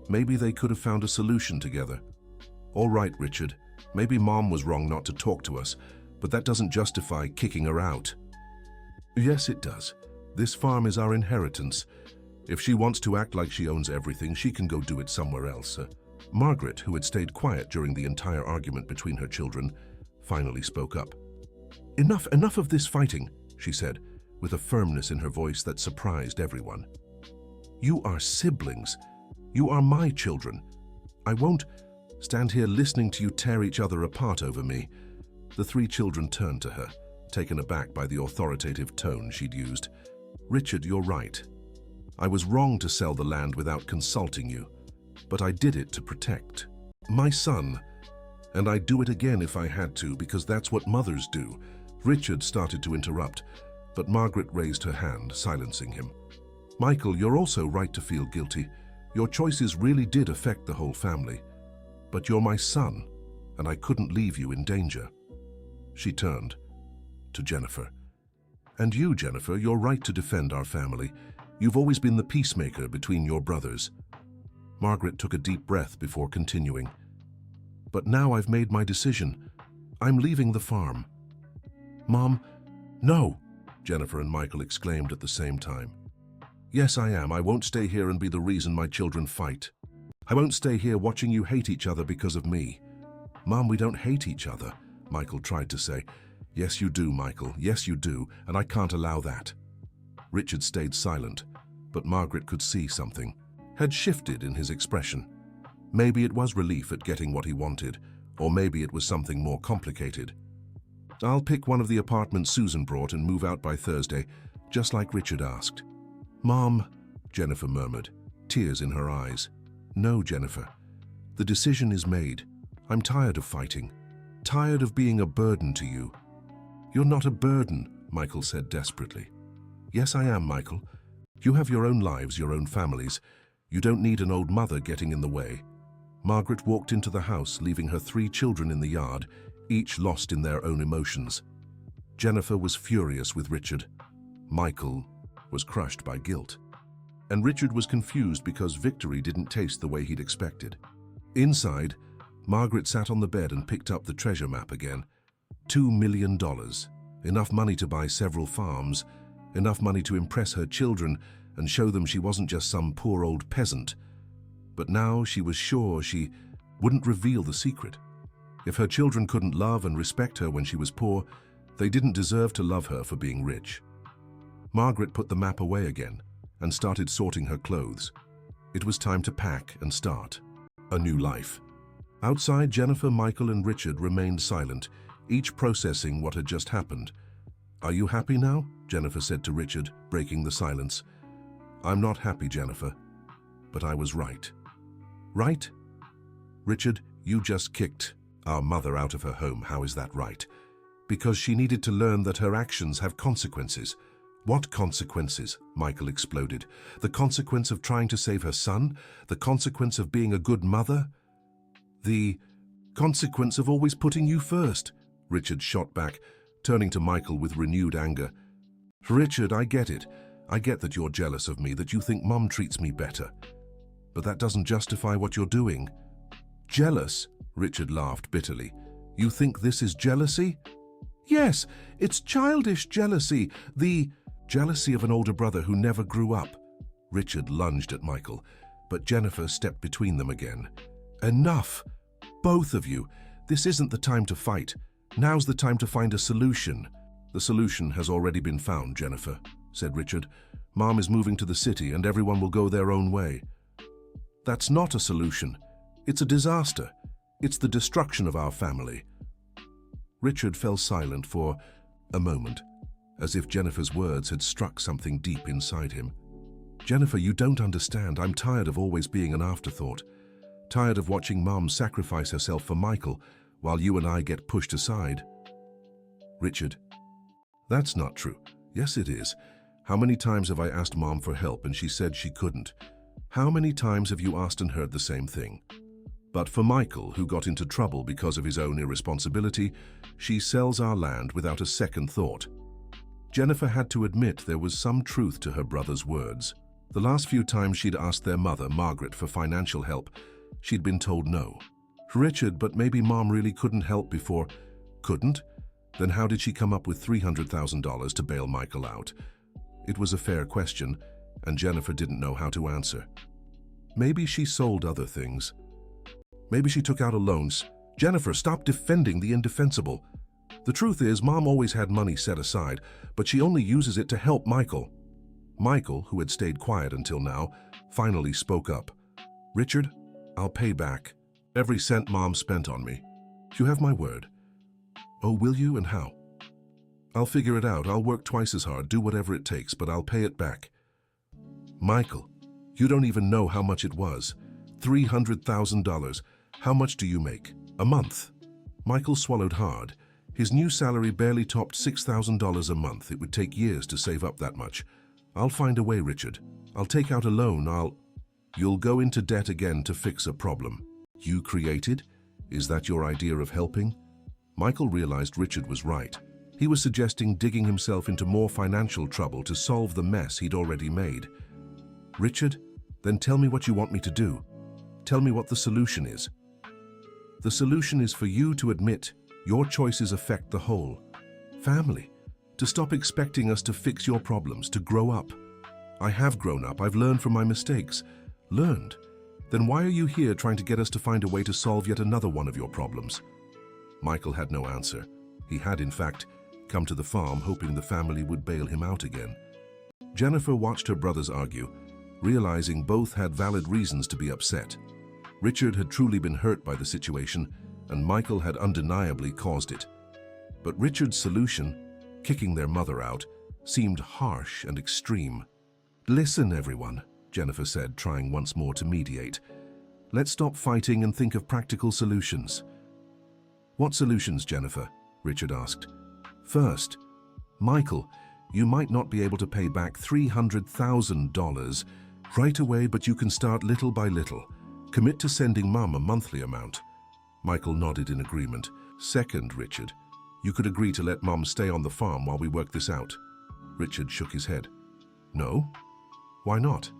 Maybe they could have found a solution together. All right, Richard. Maybe Mom was wrong not to talk to us, but that doesn't justify kicking her out. Yes, it does. This farm is our inheritance. If she wants to act like she owns everything, she can go do it somewhere else. Margaret, who had stayed quiet during the entire argument between her children, finally spoke up. Enough of this fighting, she said, with a firmness in her voice that surprised everyone. You are siblings. You are my children. I won't stand here listening to you tear each other apart over me. The three children turned to her, taken aback by the authoritative tone she'd used. Richard, you're right. I was wrong to sell the land without consulting you, but I did it to protect my son, and I'd do it again if I had to, because that's what mothers do. Richard started to interrupt, but Margaret raised her hand, silencing him. Michael, you're also right to feel guilty. Your choices really did affect the whole family. But you're my son, and I couldn't leave you in danger. She turned to Jennifer. And you, Jennifer, you're right to defend our family. You've always been the peacemaker between your brothers. Margaret took a deep breath before continuing. But now I've made my decision. I'm leaving the farm. Mom, no, Jennifer and Michael exclaimed at the same time. Yes, I am. I won't stay here and be the reason my children fight. I won't stay here watching you hate each other because of me. Mom, we don't hate each other, Michael tried to say. Yes, you do, Michael. Yes, you do, and I can't allow that. Richard stayed silent, but Margaret could see something had shifted in his expression. Maybe it was relief at getting what he wanted, or maybe it was something more complicated. I'll pick one of the apartments Susan brought and move out by Thursday, just like Richard asked. Mom, Jennifer murmured, tears in her eyes. No, Jennifer. The decision is made. I'm tired of fighting. Tired of being a burden to you. You're not a burden, Michael said desperately. Yes, I am, Michael. You have your own lives, your own families. You don't need an old mother getting in the way. Margaret walked into the house, leaving her three children in the yard, each lost in their own emotions. Jennifer was furious with Richard. Michael was crushed by guilt. And Richard was confused because victory didn't taste the way he'd expected. Inside, Margaret sat on the bed and picked up the treasure map again. $2 million. Enough money to buy several farms, enough money to impress her children and show them she wasn't just some poor old peasant. But now she was sure she wouldn't reveal the secret. If her children couldn't love and respect her when she was poor, they didn't deserve to love her for being rich. Margaret put the map away again and started sorting her clothes. It was time to pack and start a new life. Outside, Jennifer, Michael, and Richard remained silent, each processing what had just happened. Are you happy now? Jennifer said to Richard, breaking the silence. I'm not happy, Jennifer, but I was right. Right? Richard, you just kicked our mother out of her home. How is that right? Because she needed to learn that her actions have consequences. What consequences? Michael exploded. The consequence of trying to save her son? The consequence of being a good mother? The consequence of always putting you first, Richard shot back, turning to Michael with renewed anger. Richard, I get it. I get that you're jealous of me, that you think Mom treats me better. But that doesn't justify what you're doing. Jealous? Richard laughed bitterly. You think this is jealousy? Yes, it's childish jealousy, the jealousy of an older brother who never grew up. Richard lunged at Michael, but Jennifer stepped between them again. Enough! Both of you! This isn't the time to fight. Now's the time to find a solution. The solution has already been found, Jennifer, said Richard. Mom is moving to the city and everyone will go their own way. That's not a solution. It's a disaster. It's the destruction of our family. Richard fell silent for a moment, as if Jennifer's words had struck something deep inside him. Jennifer, you don't understand. I'm tired of always being an afterthought. Tired of watching Mom sacrifice herself for Michael while you and I get pushed aside. Richard, that's not true. Yes, it is. How many times have I asked Mom for help and she said she couldn't? How many times have you asked and heard the same thing? But for Michael, who got into trouble because of his own irresponsibility, she sells our land without a second thought. Jennifer had to admit there was some truth to her brother's words. The last few times she'd asked their mother, Margaret, for financial help, she'd been told no. Richard, but maybe Mom really couldn't help before. Couldn't? Then how did she come up with $300,000 to bail Michael out? It was a fair question, and Jennifer didn't know how to answer. Maybe she sold other things. Maybe she took out a loan. Jennifer, stop defending the indefensible. The truth is, Mom always had money set aside, but she only uses it to help Michael. Michael, who had stayed quiet until now, finally spoke up. Richard, I'll pay back every cent Mom spent on me. You have my word. Oh, will you, and how? I'll figure it out. I'll work twice as hard, do whatever it takes, but I'll pay it back. Michael, you don't even know how much it was. $300,000. How much do you make? A month? Michael swallowed hard. His new salary barely topped $6,000 a month. It would take years to save up that much. I'll find a way, Richard. I'll take out a loan. You'll go into debt again to fix a problem you created? Is that your idea of helping? Michael realized Richard was right. He was suggesting digging himself into more financial trouble to solve the mess he'd already made. Richard, then tell me what you want me to do. Tell me what the solution is. The solution is for you to admit your choices affect the whole family, to stop expecting us to fix your problems, to grow up. I have grown up. I've learned from my mistakes. Learned. Then why are you here trying to get us to find a way to solve yet another one of your problems? Michael had no answer. He had, in fact, come to the farm hoping the family would bail him out again. Jennifer watched her brothers argue, realizing both had valid reasons to be upset. Richard had truly been hurt by the situation, and Michael had undeniably caused it. But Richard's solution, kicking their mother out, seemed harsh and extreme. Listen, everyone, Jennifer said, trying once more to mediate. Let's stop fighting and think of practical solutions. What solutions, Jennifer? Richard asked. First, Michael, you might not be able to pay back $300,000 right away, but you can start little by little. Commit to sending Mom a monthly amount. Michael nodded in agreement. Second, Richard, you could agree to let Mom stay on the farm while we work this out. Richard shook his head. No? Why not?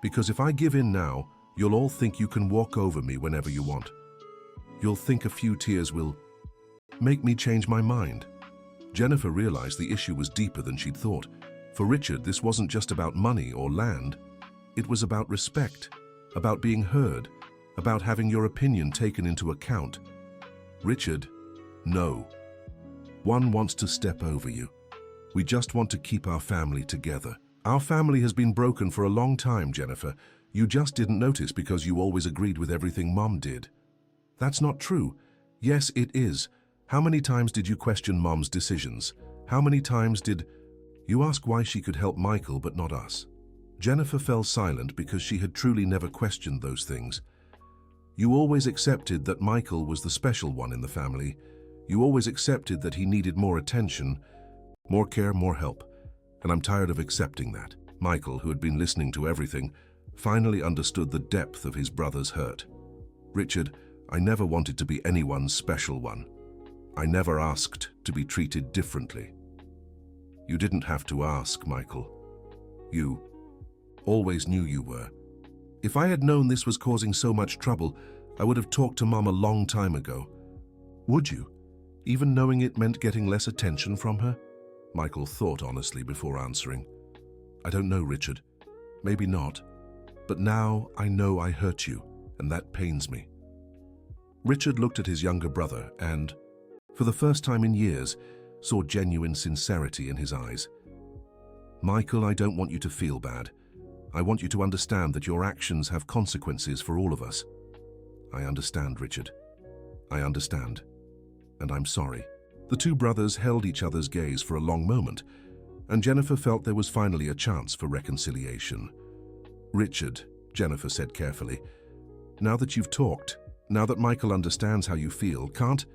Because if I give in now, you'll all think you can walk over me whenever you want. You'll think a few tears will make me change my mind. Jennifer realized the issue was deeper than she'd thought. For Richard, this wasn't just about money or land. It was about respect, about being heard, about having your opinion taken into account. Richard, no. One wants to step over you. We just want to keep our family together. Our family has been broken for a long time, Jennifer. You just didn't notice because you always agreed with everything Mom did. That's not true. Yes, it is. How many times did you question Mom's decisions? How many times did you ask why she could help Michael but not us? Jennifer fell silent because she had truly never questioned those things. You always accepted that Michael was the special one in the family. You always accepted that he needed more attention, more care, more help. And I'm tired of accepting that. Michael, who had been listening to everything, finally understood the depth of his brother's hurt. Richard, I never wanted to be anyone's special one. I never asked to be treated differently. You didn't have to ask, Michael. You always knew you were. If I had known this was causing so much trouble, I would have talked to Mom a long time ago. Would you? even knowing it meant getting less attention from her? Michael thought honestly before answering. I don't know, Richard. Maybe not. But now I know I hurt you, and that pains me. Richard looked at his younger brother and, for the first time in years, saw genuine sincerity in his eyes. Michael, I don't want you to feel bad. I want you to understand that your actions have consequences for all of us. I understand, Richard. I understand. And I'm sorry. The two brothers held each other's gaze for a long moment, and Jennifer felt there was finally a chance for reconciliation. Richard, Jennifer said carefully, now that you've talked, now that Michael understands how you feel, can't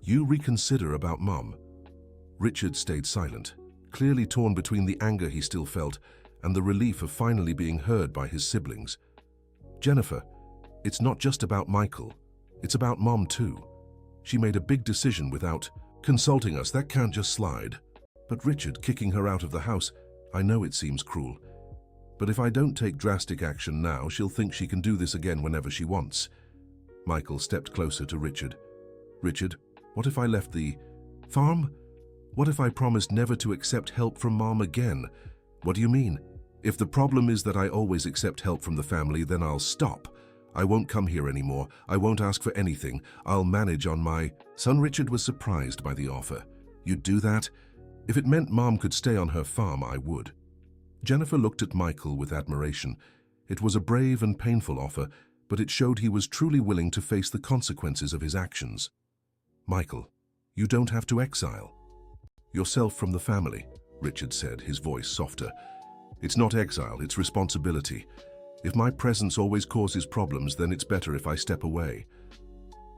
you reconsider about Mom? Richard stayed silent, clearly torn between the anger he still felt and the relief of finally being heard by his siblings. Jennifer, it's not just about Michael. It's about Mom too. She made a big decision without consulting us. That can't just slide. But Richard, kicking her out of the house, I know it seems cruel. But if I don't take drastic action now, she'll think she can do this again whenever she wants. Michael stepped closer to Richard. Richard, what if I left the farm? What if I promised never to accept help from Mom again? What do you mean? If the problem is that I always accept help from the family, then I'll stop. I won't come here anymore. I won't ask for anything. I'll manage on my... Son Richard was surprised by the offer. You'd do that? If it meant Mom could stay on her farm, I would. Jennifer looked at Michael with admiration. It was a brave and painful offer, but it showed he was truly willing to face the consequences of his actions. Michael, you don't have to exile yourself from the family, Richard said, his voice softer. It's not exile, it's responsibility. If my presence always causes problems, then it's better if I step away.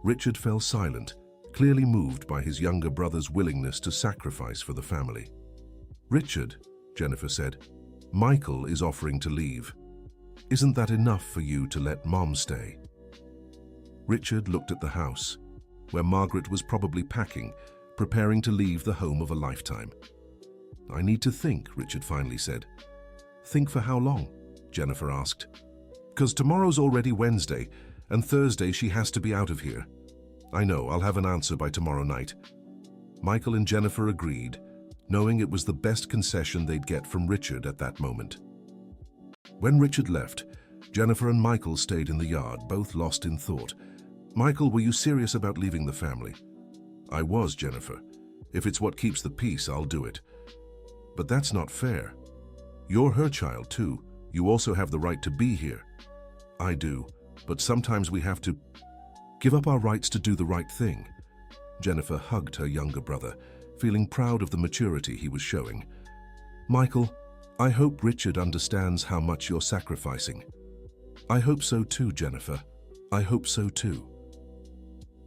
Richard fell silent, clearly moved by his younger brother's willingness to sacrifice for the family. Richard, Jennifer said, Michael is offering to leave. Isn't that enough for you to let Mom stay? Richard looked at the house, where Margaret was probably packing, preparing to leave the home of a lifetime. I need to think, Richard finally said. Think for how long? Jennifer asked. Because tomorrow's already Wednesday, and Thursday she has to be out of here. I know, I'll have an answer by tomorrow night. Michael and Jennifer agreed, knowing it was the best concession they'd get from Richard at that moment. When Richard left, Jennifer and Michael stayed in the yard, both lost in thought. Michael, were you serious about leaving the family? I was, Jennifer. If it's what keeps the peace, I'll do it. But that's not fair. You're her child, too. You also have the right to be here. I do, but sometimes we have to give up our rights to do the right thing. Jennifer hugged her younger brother, feeling proud of the maturity he was showing. Michael, I hope Richard understands how much you're sacrificing. I hope so too, Jennifer. I hope so too.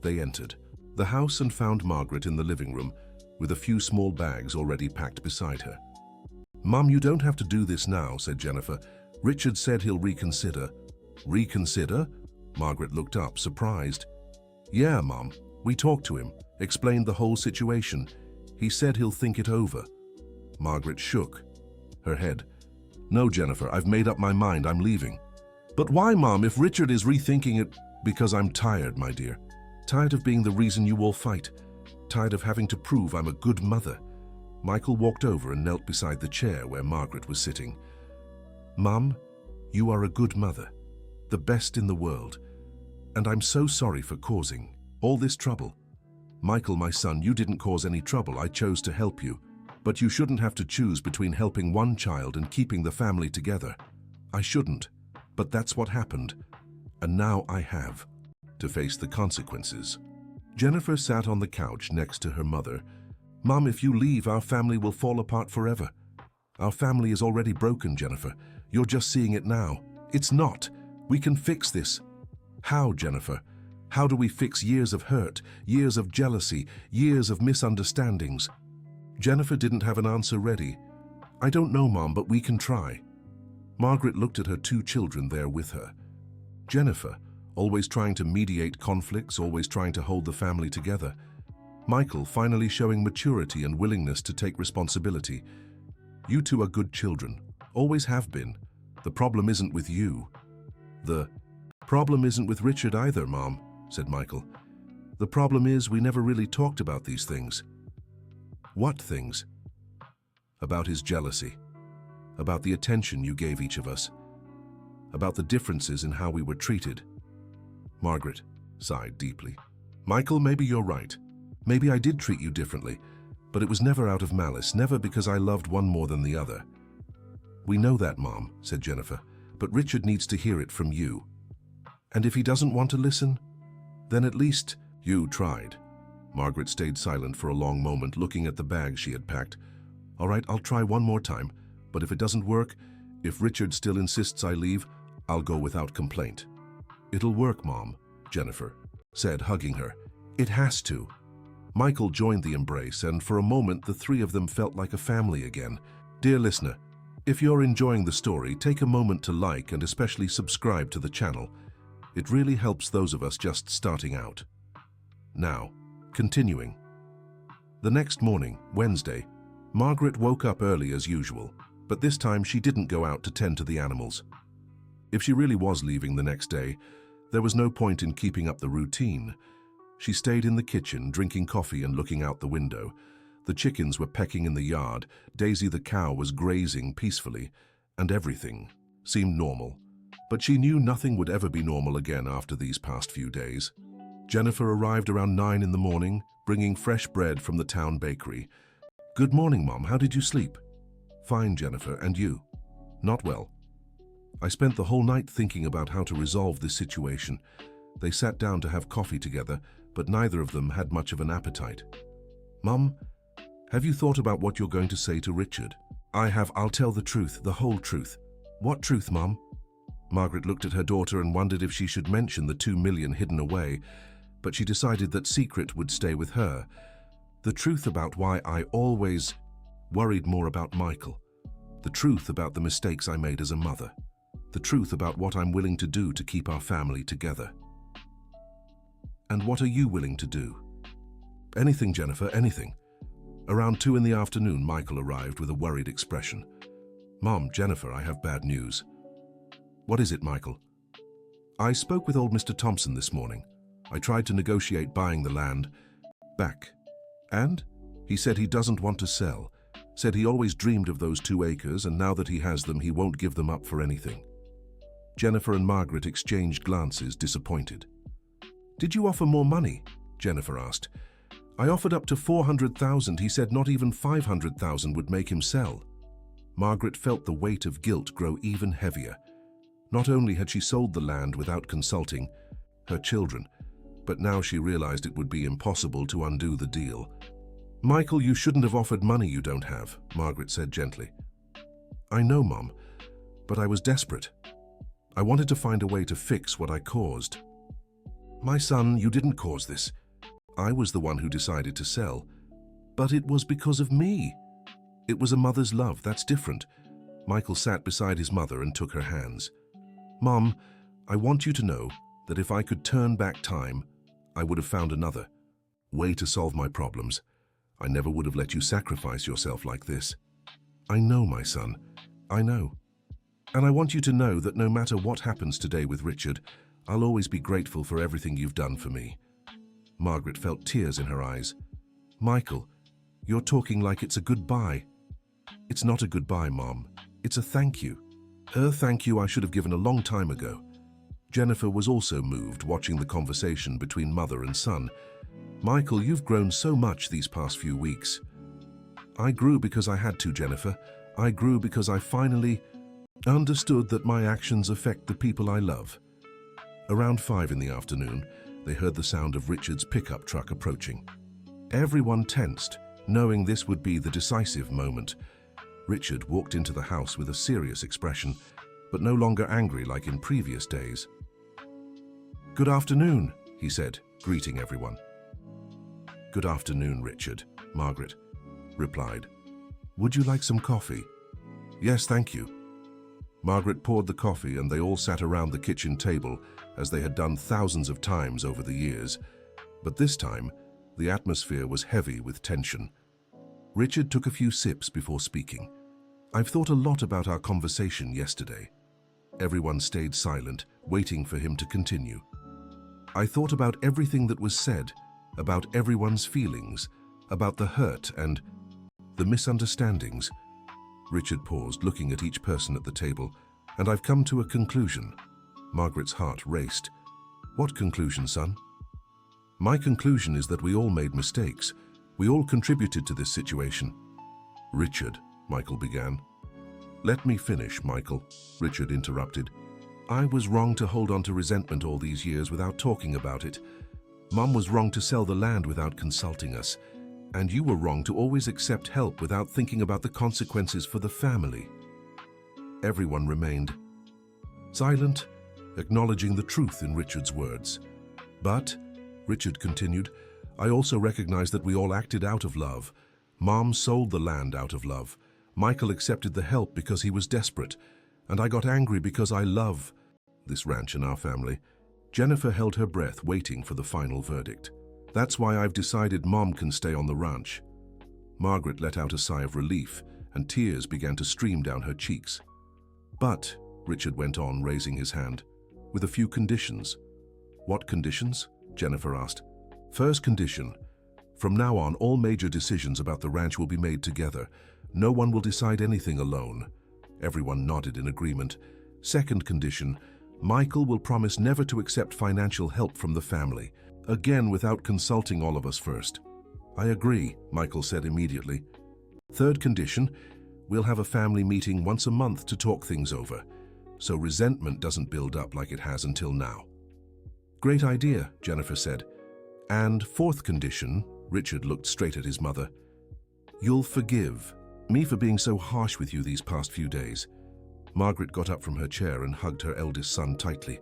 They entered the house and found Margaret in the living room, with a few small bags already packed beside her. Mum, you don't have to do this now, said Jennifer. Richard said he'll reconsider. Reconsider? Margaret looked up, surprised. Yeah, Mum. We talked to him, explained the whole situation. He said he'll think it over. Margaret shook her head. No, Jennifer, I've made up my mind. I'm leaving. But why, Mum, if Richard is rethinking it? Because I'm tired, my dear. Tired of being the reason you all fight. Tired of having to prove I'm a good mother. Michael walked over and knelt beside the chair where Margaret was sitting. Mum, you are a good mother, the best in the world, and I'm so sorry for causing all this trouble. Michael, my son, you didn't cause any trouble. I chose to help you, but you shouldn't have to choose between helping one child and keeping the family together. I shouldn't, but that's what happened, and now I have to face the consequences. Jennifer sat on the couch next to her mother. Mum, if you leave, our family will fall apart forever. Our family is already broken, Jennifer. You're just seeing it now. It's not. We can fix this. How, Jennifer? How do we fix years of hurt, years of jealousy, years of misunderstandings? Jennifer didn't have an answer ready. I don't know, Mom, but we can try. Margaret looked at her two children there with her. Jennifer, always trying to mediate conflicts, always trying to hold the family together. Michael finally showing maturity and willingness to take responsibility. You two are good children, always have been. The problem isn't with you. The problem isn't with Richard either, Mom, said Michael. The problem is we never really talked about these things. What things? About his jealousy. About the attention you gave each of us. About the differences in how we were treated. Margaret sighed deeply. Michael, maybe you're right. Maybe I did treat you differently, but it was never out of malice, never because I loved one more than the other. We know that, Mom, said Jennifer, but Richard needs to hear it from you. And if he doesn't want to listen, then at least you tried. Margaret stayed silent for a long moment, looking at the bag she had packed. All right, I'll try one more time, but if it doesn't work, if Richard still insists I leave, I'll go without complaint. It'll work, Mom, Jennifer said, hugging her. It has to. Michael joined the embrace, and for a moment the three of them felt like a family again. Dear listener, if you're enjoying the story, take a moment to like and especially subscribe to the channel. It really helps those of us just starting out. Now, continuing. The next morning, Wednesday, Margaret woke up early as usual, but this time she didn't go out to tend to the animals. If she really was leaving the next day, there was no point in keeping up the routine. She stayed in the kitchen, drinking coffee and looking out the window. The chickens were pecking in the yard, Daisy the cow was grazing peacefully, and everything seemed normal. But she knew nothing would ever be normal again after these past few days. Jennifer arrived around 9 in the morning, bringing fresh bread from the town bakery. Good morning, Mom. How did you sleep? Fine, Jennifer. And you? Not well. I spent the whole night thinking about how to resolve this situation. They sat down to have coffee together, but neither of them had much of an appetite. Mum, have you thought about what you're going to say to Richard? I have. I'll tell the truth, the whole truth. What truth, Mum? Margaret looked at her daughter and wondered if she should mention the 2 million hidden away, but she decided that secret would stay with her. The truth about why I always worried more about Michael. The truth about the mistakes I made as a mother. The truth about what I'm willing to do to keep our family together. And what are you willing to do? Anything, Jennifer, anything. Around 2 in the afternoon, Michael arrived with a worried expression. Mom, Jennifer, I have bad news. What is it, Michael? I spoke with old Mr. Thompson this morning. I tried to negotiate buying the land back. And? He said he doesn't want to sell. Said he always dreamed of those 2 acres, and now that he has them, he won't give them up for anything. Jennifer and Margaret exchanged glances, disappointed. Did you offer more money? Jennifer asked. I offered up to 400,000. He said not even 500,000 would make him sell. Margaret felt the weight of guilt grow even heavier. Not only had she sold the land without consulting her children, but now she realized it would be impossible to undo the deal. Michael, you shouldn't have offered money you don't have, Margaret said gently. I know, Mom, but I was desperate. I wanted to find a way to fix what I caused. My son, you didn't cause this. I was the one who decided to sell. But it was because of me. It was a mother's love, that's different. Michael sat beside his mother and took her hands. Mom, I want you to know that if I could turn back time, I would have found another way to solve my problems. I never would have let you sacrifice yourself like this. I know, my son. I know. And I want you to know that no matter what happens today with Richard, I'll always be grateful for everything you've done for me. Margaret felt tears in her eyes. Michael, you're talking like it's a goodbye. It's not a goodbye, Mom. It's a thank you. Her thank you I should have given a long time ago. Jennifer was also moved watching the conversation between mother and son. Michael, you've grown so much these past few weeks. I grew because I had to, Jennifer. I grew because I finally understood that my actions affect the people I love. Around 5 in the afternoon, they heard the sound of Richard's pickup truck approaching. Everyone tensed, knowing this would be the decisive moment. Richard walked into the house with a serious expression, but no longer angry like in previous days. Good afternoon, he said, greeting everyone. Good afternoon, Richard, Margaret replied. Would you like some coffee? Yes, thank you. Margaret poured the coffee and they all sat around the kitchen table as they had done thousands of times over the years. But this time, the atmosphere was heavy with tension. Richard took a few sips before speaking. I've thought a lot about our conversation yesterday. Everyone stayed silent, waiting for him to continue. I thought about everything that was said, about everyone's feelings, about the hurt and the misunderstandings. Richard paused, looking at each person at the table. And I've come to a conclusion. Margaret's heart raced. What conclusion, son? My conclusion is that we all made mistakes. We all contributed to this situation. Richard, Michael began. Let me finish, Michael, Richard interrupted. I was wrong to hold on to resentment all these years without talking about it. Mom was wrong to sell the land without consulting us. And you were wrong to always accept help without thinking about the consequences for the family. Everyone remained silent, acknowledging the truth in Richard's words. But, Richard continued, I also recognize that we all acted out of love. Mom sold the land out of love. Michael accepted the help because he was desperate. And I got angry because I love this ranch and our family. Jennifer held her breath, waiting for the final verdict. That's why I've decided Mom can stay on the ranch. Margaret let out a sigh of relief, and tears began to stream down her cheeks. But, Richard went on, raising his hand, with a few conditions. What conditions? Jennifer asked. First condition. From now on, all major decisions about the ranch will be made together. No one will decide anything alone. Everyone nodded in agreement. Second condition. Michael will promise never to accept financial help from the family, again without consulting all of us first. I agree, Michael said immediately. Third condition. We'll have a family meeting once a month to talk things over, so resentment doesn't build up like it has until now. Great idea, Jennifer said. And fourth condition, Richard looked straight at his mother. You'll forgive me for being so harsh with you these past few days. Margaret got up from her chair and hugged her eldest son tightly.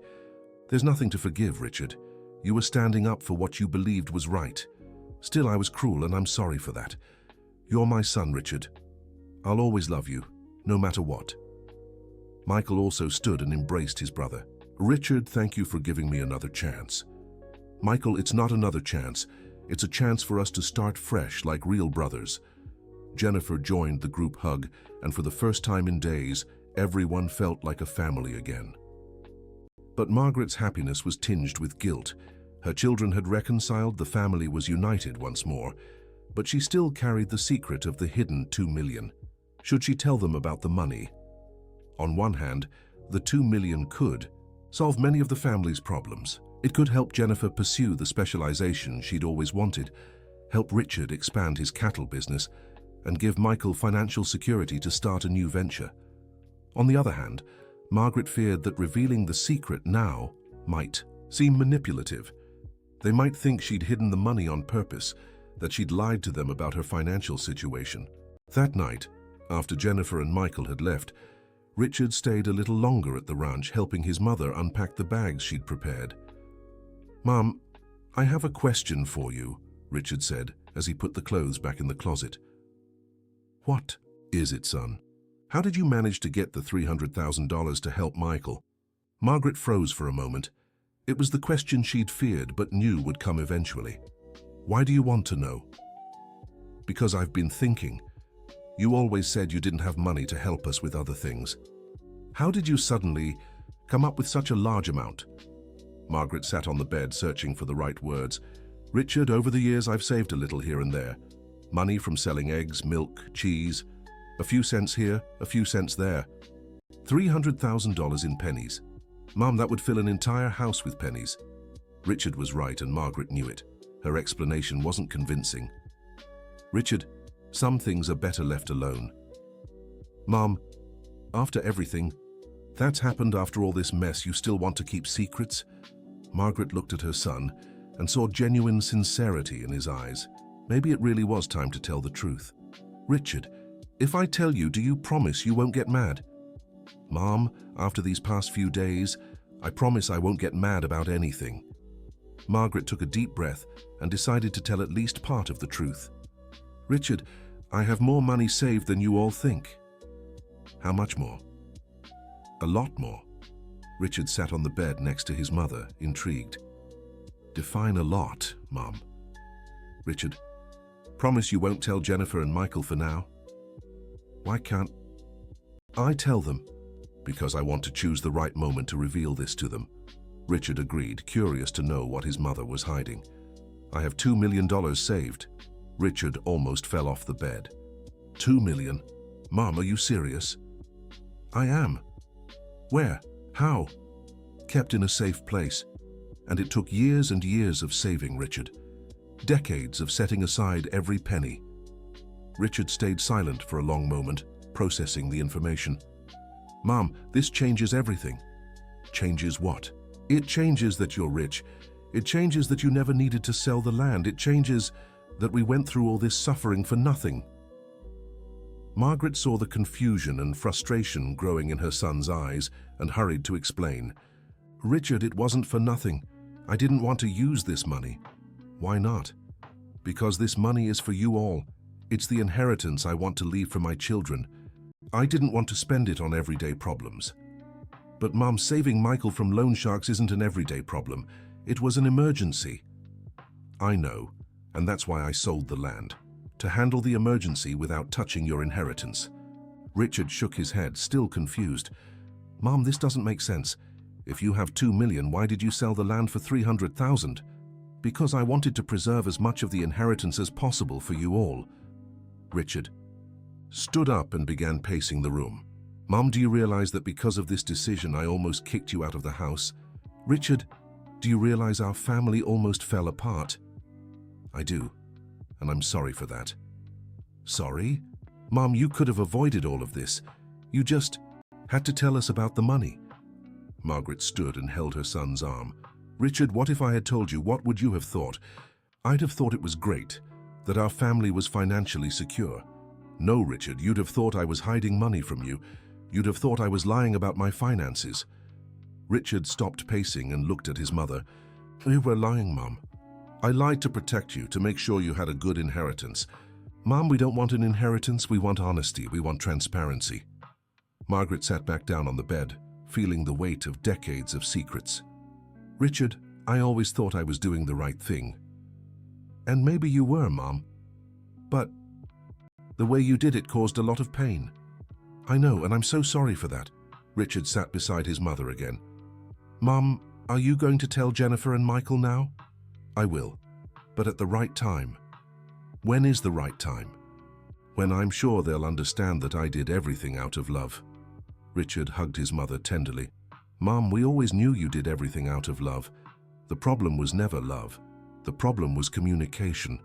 There's nothing to forgive, Richard. You were standing up for what you believed was right. Still, I was cruel and I'm sorry for that. You're my son, Richard. I'll always love you, no matter what. Michael also stood and embraced his brother. Richard, thank you for giving me another chance. Michael, it's not another chance. It's a chance for us to start fresh like real brothers. Jennifer joined the group hug, and for the first time in days, everyone felt like a family again. But Margaret's happiness was tinged with guilt. Her children had reconciled, the family was united once more, but she still carried the secret of the hidden $2 million. Should she tell them about the money? On one hand, the $2 million could solve many of the family's problems. It could help Jennifer pursue the specialization she'd always wanted, help Richard expand his cattle business, and give Michael financial security to start a new venture. On the other hand, Margaret feared that revealing the secret now might seem manipulative. They might think she'd hidden the money on purpose, that she'd lied to them about her financial situation. That night, after Jennifer and Michael had left, Richard stayed a little longer at the ranch, helping his mother unpack the bags she'd prepared. Mom, I have a question for you, Richard said as he put the clothes back in the closet. What is it, son? How did you manage to get the $300,000 to help Michael? Margaret froze for a moment. It was the question she'd feared but knew would come eventually. Why do you want to know? Because I've been thinking. You always said you didn't have money to help us with other things. How did you suddenly come up with such a large amount? Margaret sat on the bed, searching for the right words. Richard, over the years I've saved a little here and there. Money from selling eggs, milk, cheese. A few cents here, a few cents there. $300,000 in pennies. Mom, that would fill an entire house with pennies. Richard was right, and Margaret knew it. Her explanation wasn't convincing. Richard, some things are better left alone. Mom, after everything that's happened, after all this mess, you still want to keep secrets? Margaret looked at her son and saw genuine sincerity in his eyes. Maybe it really was time to tell the truth. Richard, if I tell you, do you promise you won't get mad? Mom, after these past few days, I promise I won't get mad about anything. Margaret took a deep breath and decided to tell at least part of the truth. Richard, I have more money saved than you all think. How much more? A lot more. Richard sat on the bed next to his mother, intrigued. Define a lot, Mom. Richard, promise you won't tell Jennifer and Michael for now? Why can't I tell them? Because I want to choose the right moment to reveal this to them. Richard agreed, curious to know what his mother was hiding. I have $2 million saved. Richard almost fell off the bed. $2 million? Mom, are you serious? I am. Where? How? Kept in a safe place. And it took years and years of saving, Richard. Decades of setting aside every penny. Richard stayed silent for a long moment, processing the information. Mom, this changes everything. Changes what? It changes that you're rich. It changes that you never needed to sell the land. It changes that we went through all this suffering for nothing. Margaret saw the confusion and frustration growing in her son's eyes and hurried to explain. Richard, it wasn't for nothing. I didn't want to use this money. Why not? Because this money is for you all. It's the inheritance I want to leave for my children. I didn't want to spend it on everyday problems. But Mom, saving Michael from loan sharks isn't an everyday problem. It was an emergency. I know, and that's why I sold the land. To handle the emergency without touching your inheritance. Richard shook his head, still confused. Mom, this doesn't make sense. If you have $2 million, why did you sell the land for $300,000? Because I wanted to preserve as much of the inheritance as possible for you all. Richard stood up and began pacing the room. Mom, do you realize that because of this decision I almost kicked you out of the house? Richard, do you realize our family almost fell apart? I do, and I'm sorry for that. Sorry? Mom, you could have avoided all of this. You just had to tell us about the money. Margaret stood and held her son's arm. Richard, what if I had told you? What would you have thought? I'd have thought it was great, that our family was financially secure. No, Richard, you'd have thought I was hiding money from you. You'd have thought I was lying about my finances. Richard stopped pacing and looked at his mother. You were lying, Mom. I lied to protect you, to make sure you had a good inheritance. Mom, we don't want an inheritance, we want honesty, we want transparency. Margaret sat back down on the bed, feeling the weight of decades of secrets. Richard, I always thought I was doing the right thing. And maybe you were, Mom. But the way you did it caused a lot of pain. I know, and I'm so sorry for that. Richard sat beside his mother again. Mom, are you going to tell Jennifer and Michael now? I will, but at the right time. When is the right time? When I'm sure they'll understand that I did everything out of love. Richard hugged his mother tenderly. Mom, we always knew you did everything out of love. The problem was never love. The problem was communication.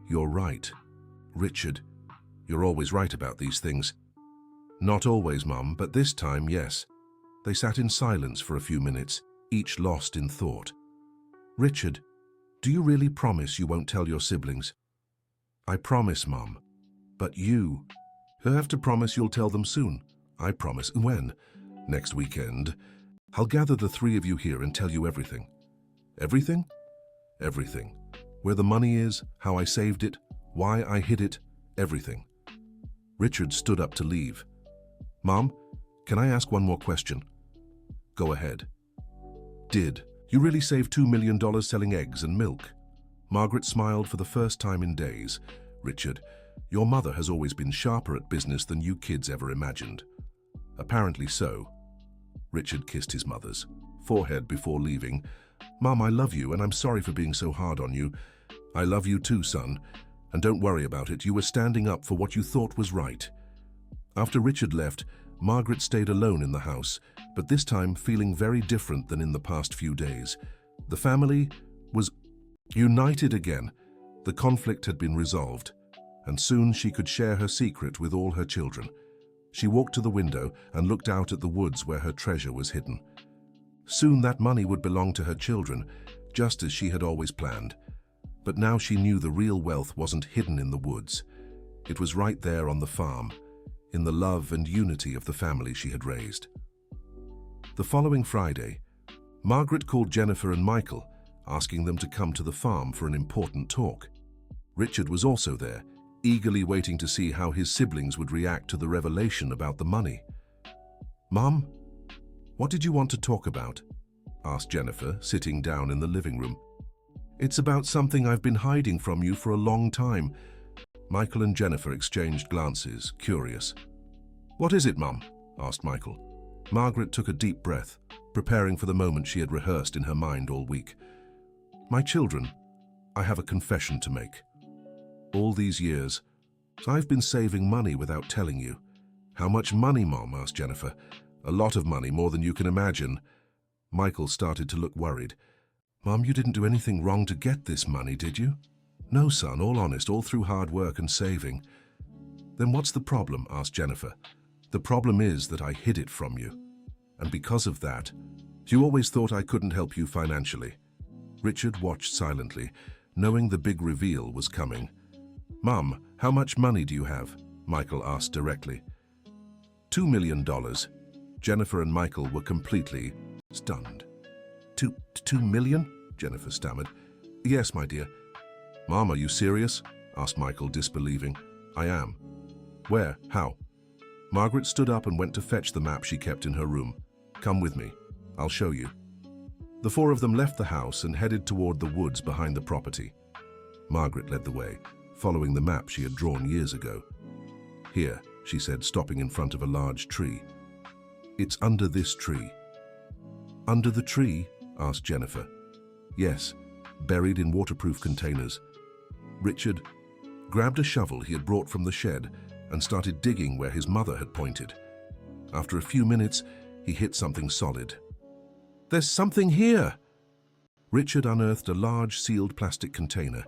You're right. Richard, you're always right about these things. Not always, Mom, but this time, yes. They sat in silence for a few minutes, each lost in thought. Richard, do you really promise you won't tell your siblings? I promise, Mom. But you have to promise you'll tell them soon. I promise. When? Next weekend. I'll gather the three of you here and tell you everything. Everything? Everything. Where the money is, how I saved it, why I hid it, everything. Richard stood up to leave. Mom, can I ask one more question? Go ahead. Did you really save $2 million selling eggs and milk? Margaret smiled for the first time in days. Richard, your mother has always been sharper at business than you kids ever imagined. Apparently so. Richard kissed his mother's forehead before leaving. Mom, I love you, and I'm sorry for being so hard on you. I love you too, son. And don't worry about it. You were standing up for what you thought was right. After Richard left, Margaret stayed alone in the house, but this time feeling very different than in the past few days. The family was united again. The conflict had been resolved, and soon she could share her secret with all her children. She walked to the window and looked out at the woods where her treasure was hidden. Soon that money would belong to her children, just as she had always planned. But now she knew the real wealth wasn't hidden in the woods. It was right there on the farm, in the love and unity of the family she had raised. The following Friday, Margaret called Jennifer and Michael, asking them to come to the farm for an important talk. Richard was also there, eagerly waiting to see how his siblings would react to the revelation about the money. Mom, what did you want to talk about? Asked Jennifer, sitting down in the living room. It's about something I've been hiding from you for a long time. Michael and Jennifer exchanged glances, curious. What is it, Mum? Asked Michael. Margaret took a deep breath, preparing for the moment she had rehearsed in her mind all week. My children, I have a confession to make. All these years, I've been saving money without telling you. How much money, Mom? Asked Jennifer. A lot of money, more than you can imagine. Michael started to look worried. Mom, you didn't do anything wrong to get this money, did you? No, son, all honest, all through hard work and saving. Then what's the problem? Asked Jennifer. The problem is that I hid it from you. And because of that, you always thought I couldn't help you financially. Richard watched silently, knowing the big reveal was coming. Mom, how much money do you have? Michael asked directly. $2 million. Jennifer and Michael were completely stunned. $2 million? Jennifer stammered. Yes, my dear. Mom, are you serious? Asked Michael, disbelieving. I am. Where? How? Margaret stood up and went to fetch the map she kept in her room. Come with me. I'll show you. The four of them left the house and headed toward the woods behind the property. Margaret led the way, following the map she had drawn years ago. Here, she said, stopping in front of a large tree. It's under this tree. Under the tree? Asked Jennifer. Yes, buried in waterproof containers. Richard grabbed a shovel he had brought from the shed and started digging where his mother had pointed. After a few minutes, he hit something solid. There's something here! Richard unearthed a large sealed plastic container.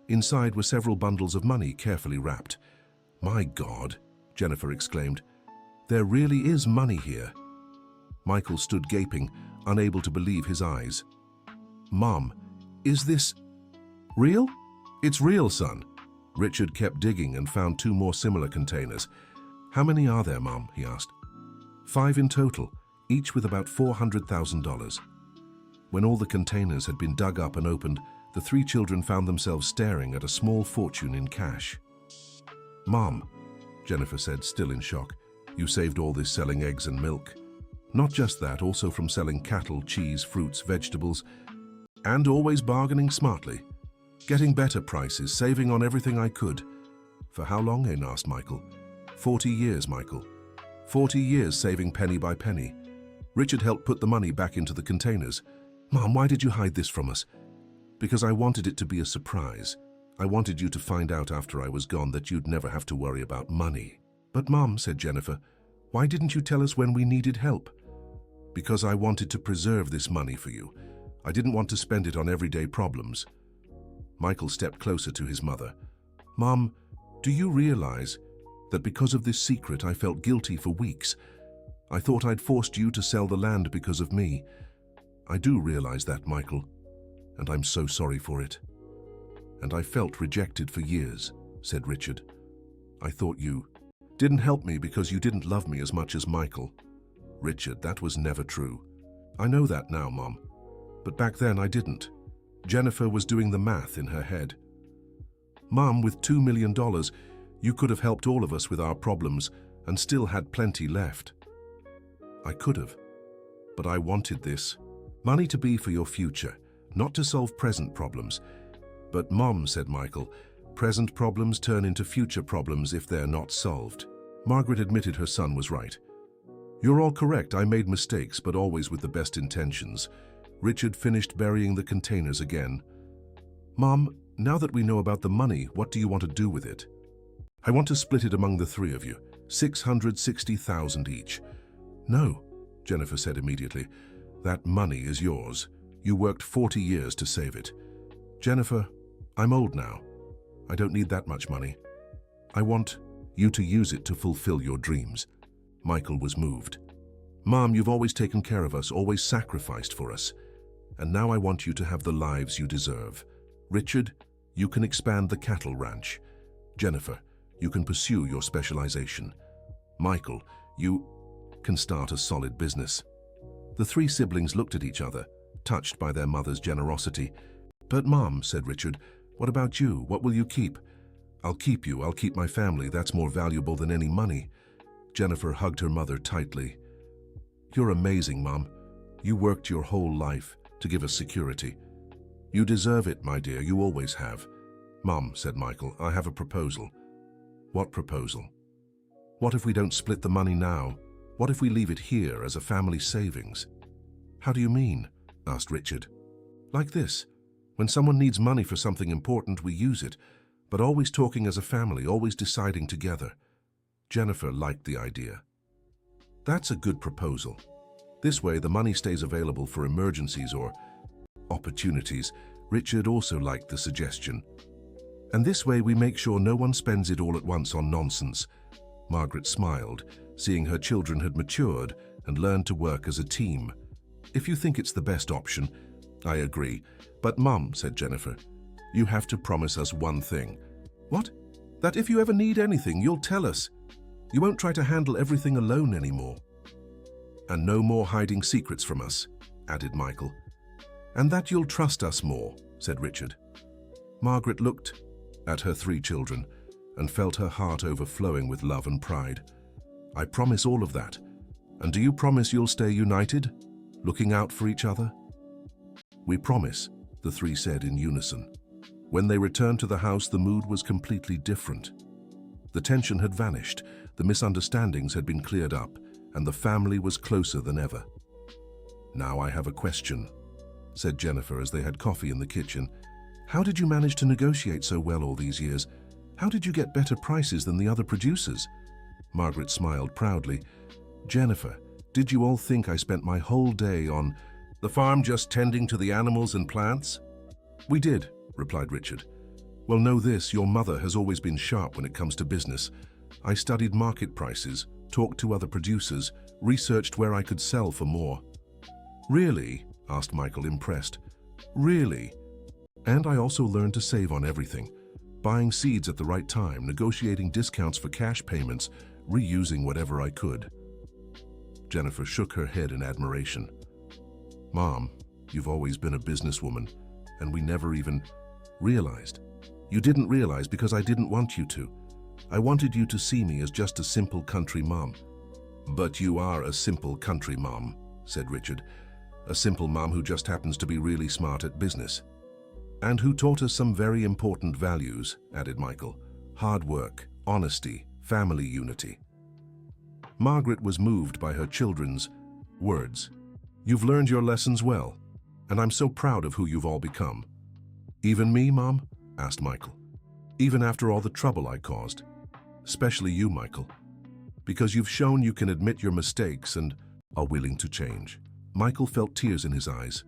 Inside were several bundles of money carefully wrapped. My God, Jennifer exclaimed. There really is money here. Michael stood gaping, unable to believe his eyes. Mom, is this real? It's real, son. Richard kept digging and found 2 more similar containers. How many are there, Mom? He asked. 5 in total, each with about $400,000. When all the containers had been dug up and opened, the 3 children found themselves staring at a small fortune in cash. Mom, Jennifer said, still in shock, you saved all this selling eggs and milk. Not just that, also from selling cattle, cheese, fruits, vegetables, and always bargaining smartly. Getting better prices, saving on everything I could. For how long? Asked Michael. 40 years, Michael. 40 years saving penny by penny. Richard helped put the money back into the containers. Mom, why did you hide this from us? Because I wanted it to be a surprise. I wanted you to find out after I was gone that you'd never have to worry about money. But Mom, said Jennifer, why didn't you tell us when we needed help? Because I wanted to preserve this money for you. I didn't want to spend it on everyday problems. Michael stepped closer to his mother. Mom, do you realize that because of this secret I felt guilty for weeks? I thought I'd forced you to sell the land because of me. I do realize that, Michael, and I'm so sorry for it. And I felt rejected for years, said Richard. I thought you didn't help me because you didn't love me as much as Michael. Richard, that was never true. I know that now, Mom. But back then I didn't. Jennifer was doing the math in her head. Mom, with $2 million, you could have helped all of us with our problems and still had plenty left. I could have. But I wanted this. Money to be for your future, not to solve present problems. But Mom, said Michael, present problems turn into future problems if they're not solved. Margaret admitted her son was right. You're all correct, I made mistakes, but always with the best intentions. Richard finished burying the containers again. Mom, now that we know about the money, what do you want to do with it? I want to split it among the 3 of you, $660,000 each. No, Jennifer said immediately. That money is yours. You worked 40 years to save it. Jennifer, I'm old now. I don't need that much money. I want you to use it to fulfill your dreams. Michael was moved. Mom, you've always taken care of us, always sacrificed for us. And now I want you to have the lives you deserve. Richard, you can expand the cattle ranch. Jennifer, you can pursue your specialization. Michael, you can start a solid business. The 3 siblings looked at each other, touched by their mother's generosity. But Mom, said Richard, what about you? What will you keep? I'll keep you. I'll keep my family. That's more valuable than any money. Jennifer hugged her mother tightly. You're amazing, Mom. You worked your whole life to give us security. You deserve it, my dear. You always have. Mom, said Michael, I have a proposal. What proposal? What if we don't split the money now? What if we leave it here as a family savings? How do you mean? Asked Richard. Like this. When someone needs money for something important, we use it, but always talking as a family, always deciding together. Jennifer liked the idea. That's a good proposal. This way, the money stays available for emergencies or opportunities. Richard also liked the suggestion. And this way, we make sure no one spends it all at once on nonsense. Margaret smiled, seeing her children had matured and learned to work as a team. If you think it's the best option, I agree. But Mum, said Jennifer, you have to promise us one thing. What? That if you ever need anything, you'll tell us. You won't try to handle everything alone anymore. And no more hiding secrets from us, added Michael. And that you'll trust us more, said Richard. Margaret looked at her 3 children and felt her heart overflowing with love and pride. I promise all of that. And do you promise you'll stay united, looking out for each other? We promise, the 3 said in unison. When they returned to the house, the mood was completely different. The tension had vanished, the misunderstandings had been cleared up, and the family was closer than ever. Now I have a question, said Jennifer as they had coffee in the kitchen. How did you manage to negotiate so well all these years? How did you get better prices than the other producers? Margaret smiled proudly. Jennifer, did you all think I spent my whole day on the farm just tending to the animals and plants? We did, replied Richard. Well, know this, your mother has always been sharp when it comes to business. I studied market prices, talked to other producers, researched where I could sell for more. Really? Asked Michael, impressed. Really? And I also learned to save on everything. Buying seeds at the right time, negotiating discounts for cash payments, reusing whatever I could. Jennifer shook her head in admiration. Mom, you've always been a businesswoman, and we never even realized. You didn't realize because I didn't want you to. I wanted you to see me as just a simple country mom. But you are a simple country mom, said Richard. A simple mom who just happens to be really smart at business. And who taught us some very important values, added Michael. Hard work, honesty, family unity. Margaret was moved by her children's words. You've learned your lessons well, and I'm so proud of who you've all become. Even me, Mom? Asked Michael. Even after all the trouble I caused. Especially you, Michael. Because you've shown you can admit your mistakes and are willing to change. Michael felt tears in his eyes.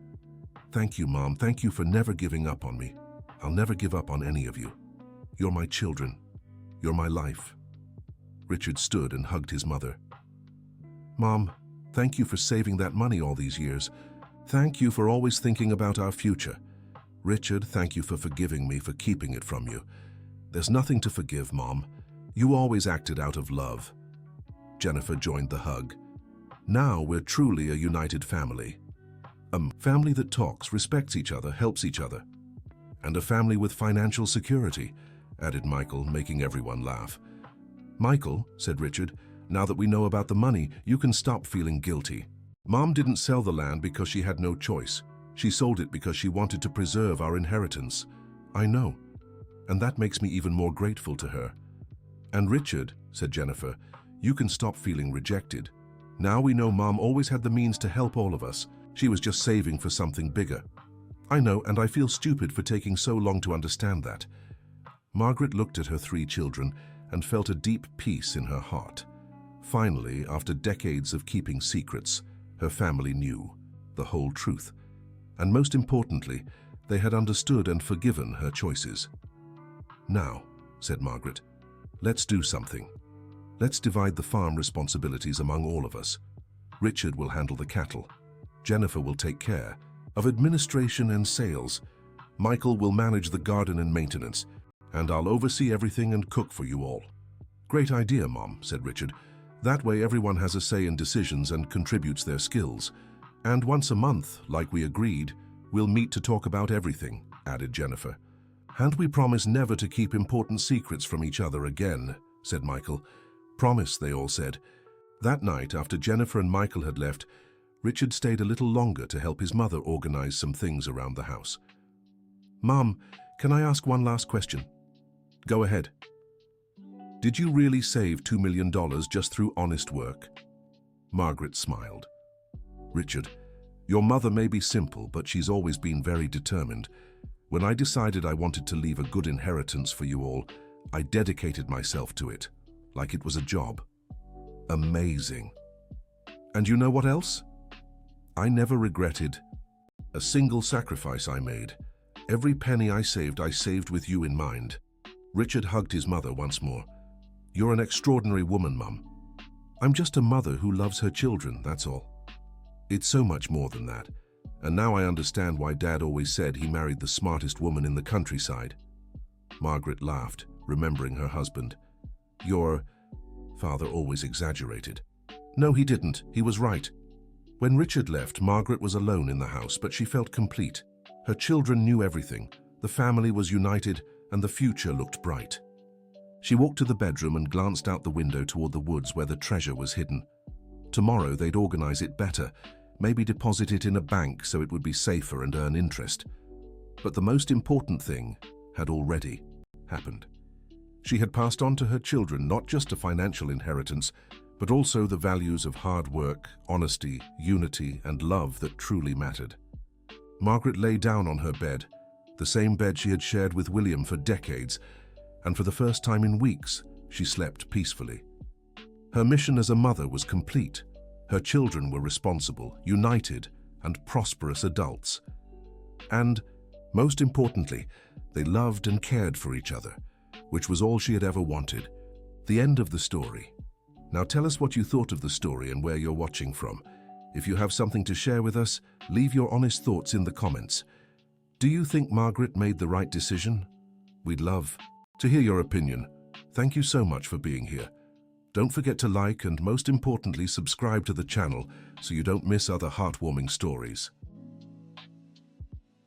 Thank you, Mom. Thank you for never giving up on me. I'll never give up on any of you. You're my children. You're my life. Richard stood and hugged his mother. Mom, thank you for saving that money all these years. Thank you for always thinking about our future. Richard, thank you for forgiving me for keeping it from you. There's nothing to forgive, Mom. You always acted out of love. Jennifer joined the hug. Now we're truly a united family. A family that talks, respects each other, helps each other. And a family with financial security, added Michael, making everyone laugh. Michael, said Richard, now that we know about the money, you can stop feeling guilty. Mom didn't sell the land because she had no choice. She sold it because she wanted to preserve our inheritance. I know. And that makes me even more grateful to her. And Richard, said Jennifer, you can stop feeling rejected. Now we know Mom always had the means to help all of us. She was just saving for something bigger. I know, and I feel stupid for taking so long to understand that. Margaret looked at her 3 children and felt a deep peace in her heart. Finally, after decades of keeping secrets, her family knew the whole truth. And most importantly, they had understood and forgiven her choices. Now, said Margaret, let's do something. Let's divide the farm responsibilities among all of us. Richard will handle the cattle. Jennifer will take care of administration and sales. Michael will manage the garden and maintenance, and I'll oversee everything and cook for you all. Great idea, Mom, said Richard. That way everyone has a say in decisions and contributes their skills. And once a month, like we agreed, we'll meet to talk about everything, added Jennifer. And we promise never to keep important secrets from each other again, said Michael. Promise, they all said. That night, after Jennifer and Michael had left, Richard stayed a little longer to help his mother organize some things around the house. Mom, can I ask one last question? Go ahead. Did you really save $2 million just through honest work? Margaret smiled. Richard, your mother may be simple, but she's always been very determined. When I decided I wanted to leave a good inheritance for you all, I dedicated myself to it, like it was a job. Amazing. And you know what else? I never regretted a single sacrifice I made. Every penny I saved with you in mind. Richard hugged his mother once more. You're an extraordinary woman, Mum. I'm just a mother who loves her children, that's all. It's so much more than that. And now I understand why Dad always said he married the smartest woman in the countryside. Margaret laughed, remembering her husband. Your father always exaggerated. No, he didn't. He was right. When Richard left, Margaret was alone in the house, but she felt complete. Her children knew everything. The family was united, and the future looked bright. She walked to the bedroom and glanced out the window toward the woods where the treasure was hidden. Tomorrow they'd organize it better, maybe deposit it in a bank so it would be safer and earn interest. But the most important thing had already happened. She had passed on to her children not just a financial inheritance, but also the values of hard work, honesty, unity, and love that truly mattered. Margaret lay down on her bed, the same bed she had shared with William for decades, and for the first time in weeks, she slept peacefully. Her mission as a mother was complete. Her children were responsible, united, and prosperous adults. And, most importantly, they loved and cared for each other, which was all she had ever wanted. The end of the story. Now tell us what you thought of the story and where you're watching from. If you have something to share with us, leave your honest thoughts in the comments. Do you think Margaret made the right decision? We'd love to hear your opinion. Thank you so much for being here. Don't forget to like and, most importantly, subscribe to the channel so you don't miss other heartwarming stories.